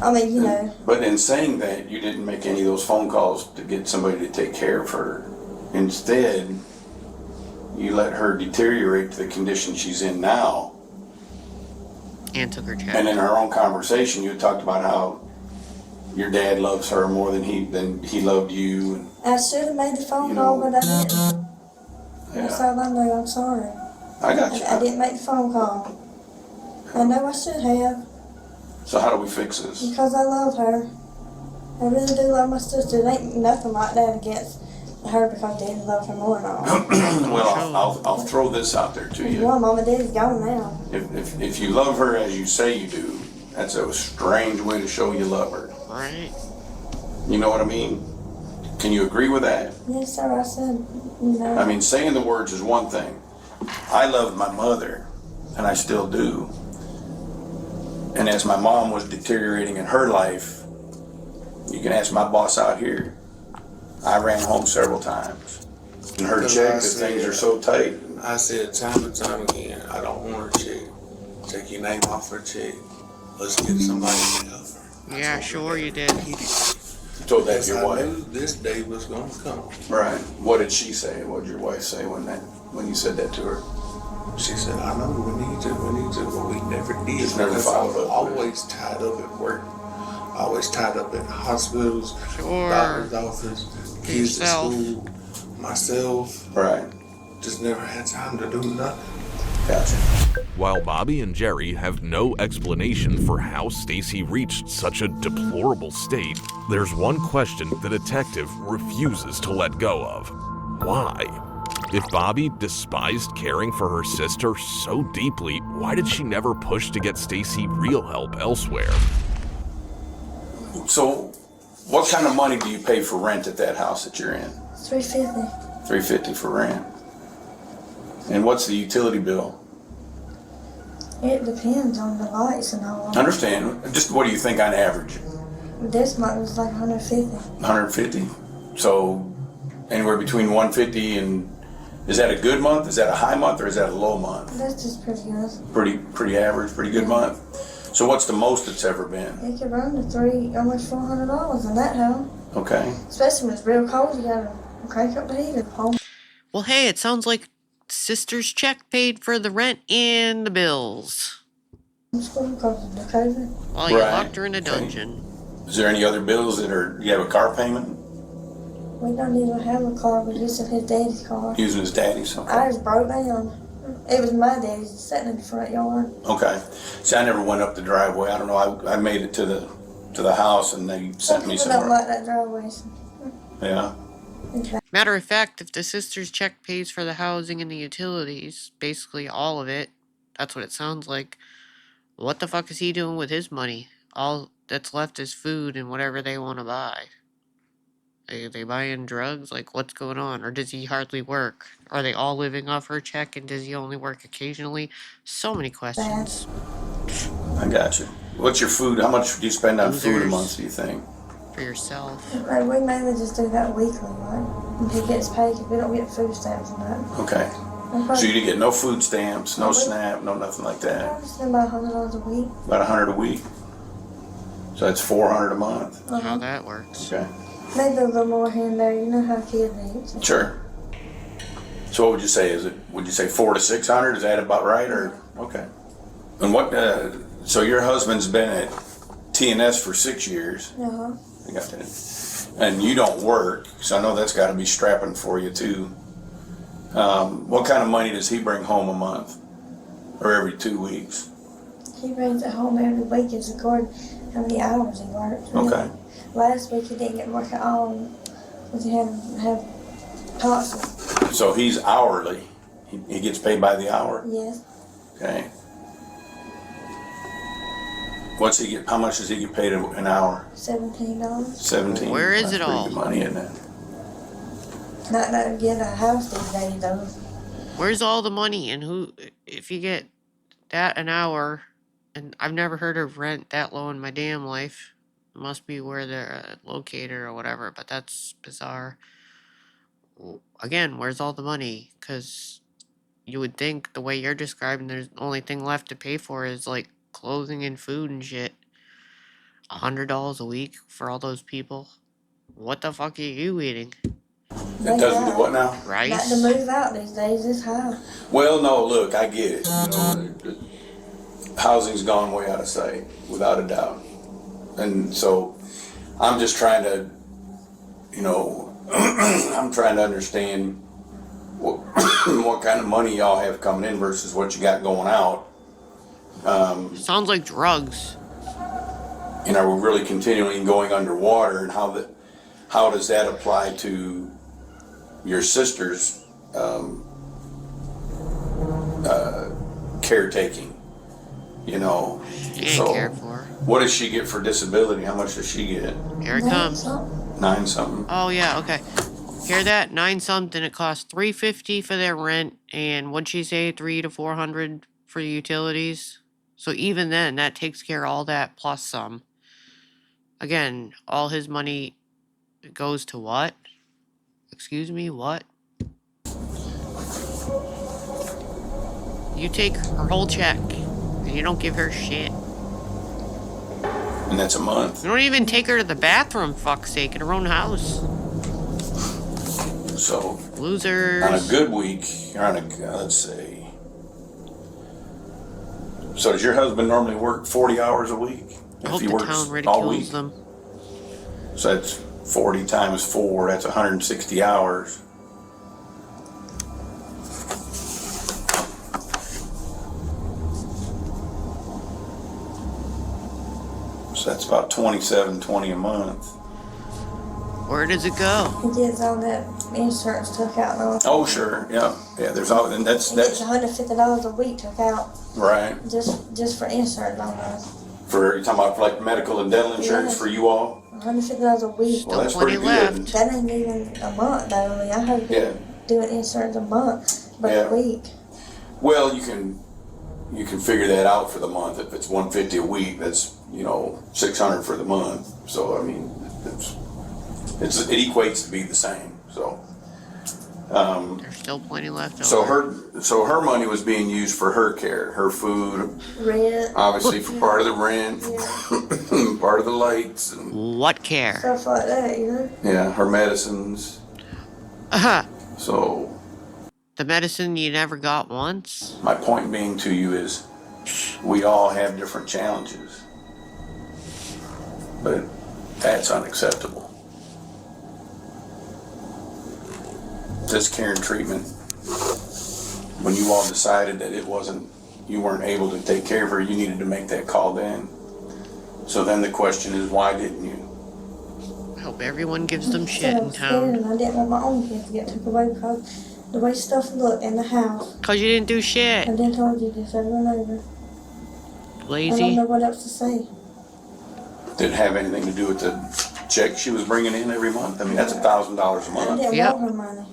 I mean, you know. But in saying that, you didn't make any of those phone calls to get somebody to take care of her. Instead, you let her deteriorate to the condition she's in now. And took her check. And in our own conversation, you talked about how your dad loves her more than he loved you. And, I should have made the phone call, but I didn't. That's all I know. I'm sorry. I got you. I didn't make the phone call. I know I should have, So how do we fix this? because I love her. I really do love my sister. There ain't nothing like that against her because Daddy loves her more than all. Well, I'll throw this out there to you. Well, Mama and Daddy's gone now. If you love her as you say you do, that's a strange way to show you love her. Right. You know what I mean? Can you agree with that? Yes, sir. I said, no. I mean, saying the words is one thing. I loved my mother, and I still do. And as my mom was deteriorating in her life, you can ask my boss out here, I ran home several times. And her check, if things are so tight. I said time and time again, I don't want her check. Take your name off her check. Let's get somebody to help her. Yeah, sure you did. You told that to your I wife? knew this day was gonna come. Right. What did she say? What did your wife say when you said that to her? She said, I know we need to, but we never did. Just never because I followed was up. always tied up at work. Always tied up at hospitals, Sure. doctor's office, kids at Yourself. school, myself. Right. Just never had time to do nothing. Gotcha. While Bobby and Jerry have no explanation for how Stacy reached such a deplorable state, there's one question the detective refuses to let go of. Why? If Bobby despised caring for her sister so deeply, why did she never push to get Stacy real help elsewhere? So, what kind of money do you pay for rent at that house that you're in? $350. $350 for rent. And what's the utility bill? It depends on the lights and all. I understand. Just what do you think on average? This month was like 150. 150. So, anywhere between 150 and is that a good month? Is that a high month or is that a low month? That's just pretty good. Pretty average, pretty good month. So what's the most it's ever been? It could run to almost $400 in that home. Okay. Especially when it's real cold, you gotta crank up the heater. Home. Well, hey, it sounds like sister's check paid for the rent and the bills. School because of the COVID. While you Right. locked her in a dungeon. Is there any other bills that are, you have a car payment? We don't even have a car, we're using his daddy's car. Using his daddy's? Okay. Ours broke down. It was my daddy's sitting in the front yard. Okay. See, I never went up the driveway. I don't know. I made it to the house and they sent me Some people don't somewhere. like that driveway. Yeah. Matter of fact, if the sister's check pays for the housing and the utilities, basically all of it, that's what it sounds like, what the fuck is he doing with his money? All that's left is food and whatever they want to buy. Are they buying drugs? Like, what's going on? Or does he hardly work? Are they all living off her check and does he only work occasionally? So many questions. I got you. What's your food? How much do you spend on food a Losers. month, do you think? For yourself. Like, we mainly just do that weekly, right? When he gets paid, 'cause we don't get food stamps and that. Okay. So you didn't get no food stamps, no SNAP, no nothing like that? I just spend about $100 a week. About 100 a week. So that's 400 a month. How that works. Okay. Maybe a little more here and there. You know how kids eat. Sure. So what would you say? Would you say 400 to 600? Is that about right? Or okay. And what? So your husband's been at TNS for 6 years. Uh-huh. I got that. And you don't work, so I know that's got to be strapping for you too. What kind of money does he bring home a month, or every 2 weeks? He brings it home every week. It's according to how many hours he works. Okay. Last week he didn't get work at all because he had to have tonsils. So he's hourly. He gets paid by the hour. Yes. Okay. What's he get? How much does he get paid an hour? $17. 17. Where is That's it pretty all? good money, isn't it? Not to get a house these days though. Where's all the money? And who, if you get that an hour, and I've never heard of rent that low in my damn life. It must be where they're located or whatever, but that's bizarre. Again, where's all the money? Because you would think the way you're describing, there's the only thing left to pay for is like clothing and food and shit. $100 a week for all those people. What the fuck are you eating? It doesn't do what now? Got Rice? to move out these days. It's high. Well, no, look, I get it. You know, housing's gone way out of sight, without a doubt. And so I'm just trying to, you know, I'm trying to understand what kind of money y'all have coming in versus what you got going out. Sounds like drugs. And are we really continuing going underwater, and how does that apply to your sister's caretaking? You know, Can't care for her. what does she get for disability? How much does she get? Here it comes. 9 something. Oh yeah, okay. Hear that? 9 something. It costs $350 for their rent, and what'd she say? 300 to 400 for the utilities. So even then, that takes care of all that plus some. Again, all his money goes to what? Excuse me, what? You take her whole check, and you don't give her shit. And that's a month. You don't even take her to the bathroom, fuck's sake, in her own house. So losers. On a good week, or on a let's see. So does your husband normally work 40 hours a week? I hope he the works town all ridicules week? them. So that's 40 times 4. That's 160 hours. So that's about $27.20 a month. Where does it go? He gets all that insurance took out now. Oh sure, yeah. There's all, and that's He gets $150 a week took out right. just for insurance on those. For you talking about like medical and dental insurance Yes. for you all? $150 a week. Well, that's pretty good. That ain't even a month though. I mean, I heard people doing insurance a month, but Yeah. a week. Well, you can figure that out for the month. If it's $150 a week, that's $600 for the month. So I mean, it equates to be the same. So There's still plenty left over. so her money was being used for her care, her food, Rent. obviously for part of the rent, part of the lights, and what care? Stuff like that, you know? yeah, her medicines. So The medicine you never got once? my point being to you is, we all have different challenges, but that's unacceptable. This care and treatment, when you all decided that you weren't able to take care of her, you needed to make that call then. So then the question is, why didn't you? I hope everyone gives them shit I in was scared and town. I didn't want my own kids to get took away because the way stuff looked in the house. Cause you didn't do shit. I done told you this over and over. I don't Lazy. know what else to say. Did it have anything to do with the check she was bringing in every month? I mean, that's $1,000 a I month. didn't want her money.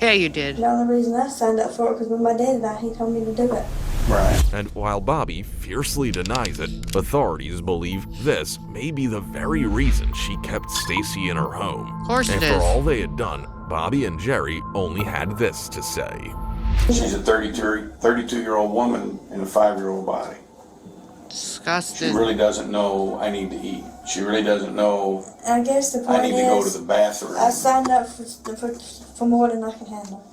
Yeah, you did. The only reason I signed up for it because when my dad died, he told me to do it. Right. And while Bobby fiercely denies it, authorities believe this may be the very reason she kept Stacy in her home. Of course and it for is. all they had done, Bobby and Jerry only had this to say. She's a 32-year-old woman in a 5-year-old body. She Disgusting. really doesn't know I need to eat. She really doesn't know I guess the I point need to go to is, the bathroom. I signed up for more than I can handle.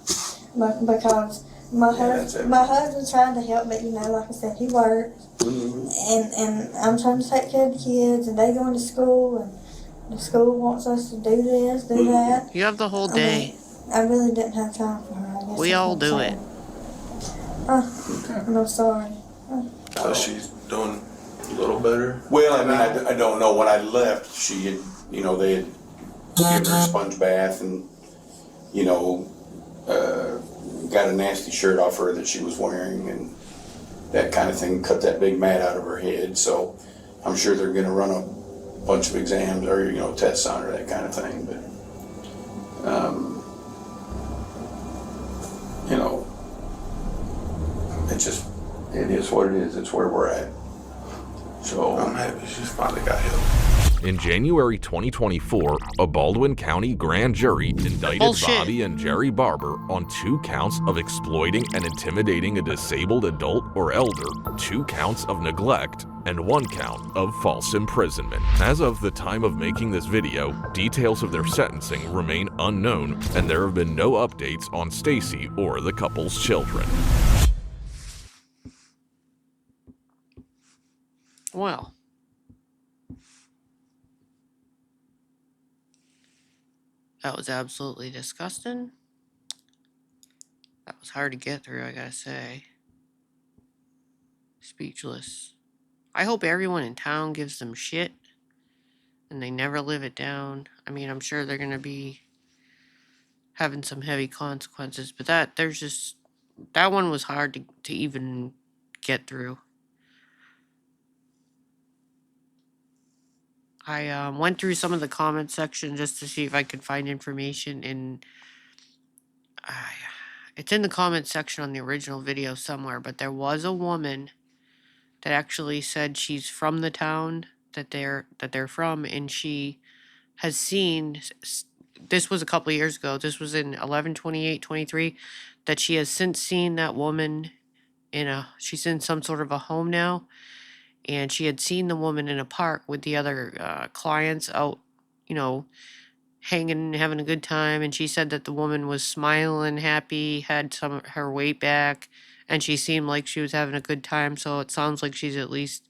Because my husband tried to help, but like I said, he works. And I'm trying to take care of the kids, and they going to school, and the school wants us to do this, do that. You have the whole I day. mean, I really didn't have time for her. I guess We that's all what I'm do saying. I'm sorry. So she's doing a little better. Well, I mean, I don't know. When I left, she had, they had given her a sponge bath and, got a nasty shirt off her that she was wearing and that kind of thing, cut that big mat out of her head. So I'm sure they're going to run a bunch of exams or, tests on her, that kind of thing. But, it is what it is. It's where we're at. So I'm happy she's finally got help. In January 2024, a Baldwin County grand jury indicted Bullshit. Bobby and Jerry Barber on 2 counts of exploiting and intimidating a disabled adult or elder, 2 counts of neglect, and 1 count of false imprisonment. As of the time of making this video, details of their sentencing remain unknown, and there have been no updates on Stacy or the couple's children. Well. That was absolutely disgusting. That was hard to get through, I gotta say. Speechless. I hope everyone in town gives them shit and they never live it down. I mean, I'm sure they're gonna be having some heavy consequences, but that one was hard to even get through. I went through some of the comment section just to see if I could find information, and it's in the comment section on the original video somewhere, but there was a woman that actually said she's from the town that they're from, and she has seen, this was a couple of years ago, this was in 11/28/23, that she has since seen that woman she's in some sort of a home now, and she had seen the woman in a park with the other clients out, hanging, having a good time, and she said that the woman was smiling, happy, had some of her weight back, and she seemed like she was having a good time, so it sounds like she's at least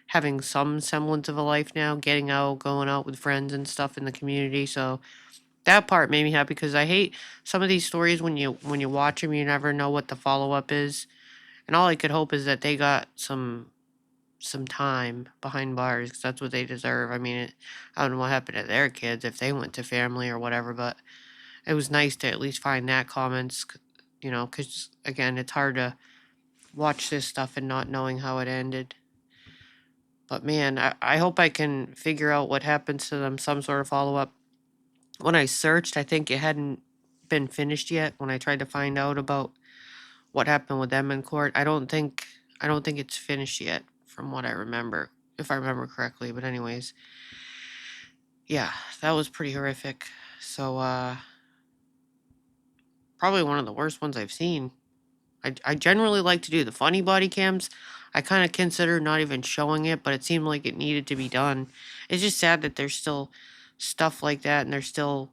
having some semblance of a life now, getting out, going out with friends and stuff in the community, so that part made me happy, because I hate some of these stories when you watch them, you never know what the follow-up is, and all I could hope is that they got some time behind bars, because that's what they deserve. I mean, I don't know what happened to their kids if they went to family or whatever, but it was nice to at least find that comments, because again, it's hard to watch this stuff and not knowing how it ended. But man, I hope I can figure out what happens to them, some sort of follow-up. When I searched, I think it hadn't been finished yet when I tried to find out about what happened with them in court. I don't think it's finished yet, from what I remember, if I remember correctly. But anyways, yeah, that was pretty horrific. So, probably one of the worst ones I've seen. I generally like to do the funny body cams. I kind of consider not even showing it, but it seemed like it needed to be done. It's just sad that there's still stuff like that, and there's still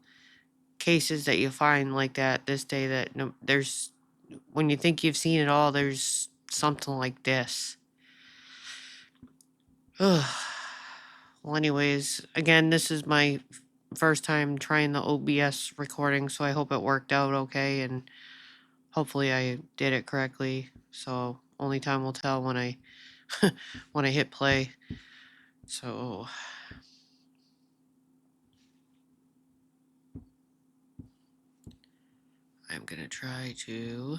cases that you find like that this day, that there's, when you think you've seen it all, there's something like this. Ugh. Well, anyways, again, this is my first time trying the OBS recording, so I hope it worked out okay, and hopefully I did it correctly. So only time will tell when I when I hit play. So I'm gonna try to,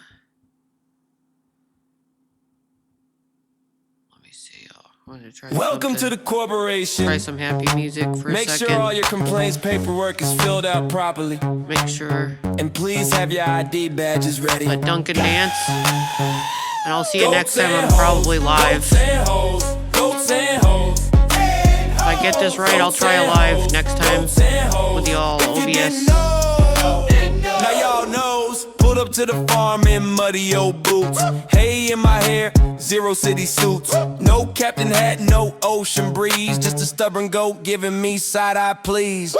Welcome to the corporation. Try some happy music for Make a second. sure all your complaints paperwork is filled out properly. Make sure. And please have your ID badges ready. Let Duncan dance. And I'll see you next time. I'm probably live. If I get this right, I'll try a live next time with the all OBS. Now y'all knows, pulled up to the farm in muddy old boots. Hay in my hair, 0 city suits. No captain hat, no ocean breeze. Just a stubborn goat giving me side-eye please.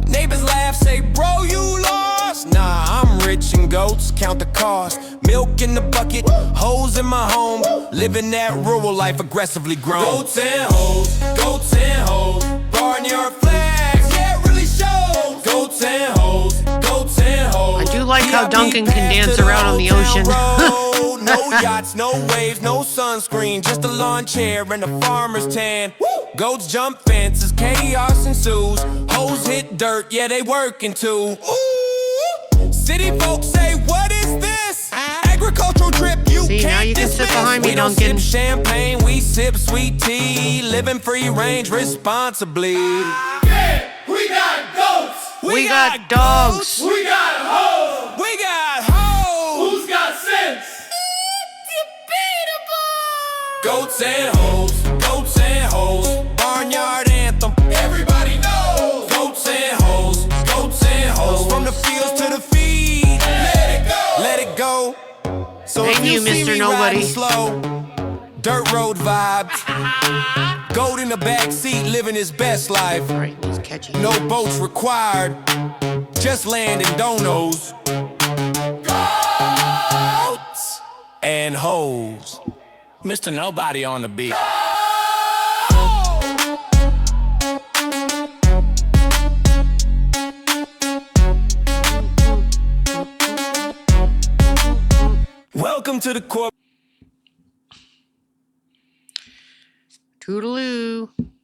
Neighbors laugh, say, bro, you lost. Nah, I'm rich and goats, count the cost. Milk in the bucket, hoes in my home. Living that rural life aggressively grown. Goats and hoes, barnyard flags, yeah, it really shows. Goats and hoes, I do like how Duncan can dance around on the ocean. No yachts, no waves, no sunscreen, just a lawn chair and a farmer's tan. Goats jump fences, chaos ensues. Hoes hit dirt, yeah, they working too. Ooh. City folks say, what is this? Agricultural trip, See, now you can sit behind me, we don't Duncan. sip champagne, we sip sweet tea. Living free range responsibly. Yeah, we got goats. We got dogs. We got hoes. We got hoes. Who's got sense? Goats and hoes, barnyard anthem. Everybody knows. Goats and hoes, from the fields to the feed. Let it go. So Thank if you, see Mr. me Nobody. riding slow, dirt road vibes. Goat in the back seat, living his best life. No boats required, just land and donos. Goats and hoes. Mr. Nobody on the beat. Welcome to the corp. Toodaloo.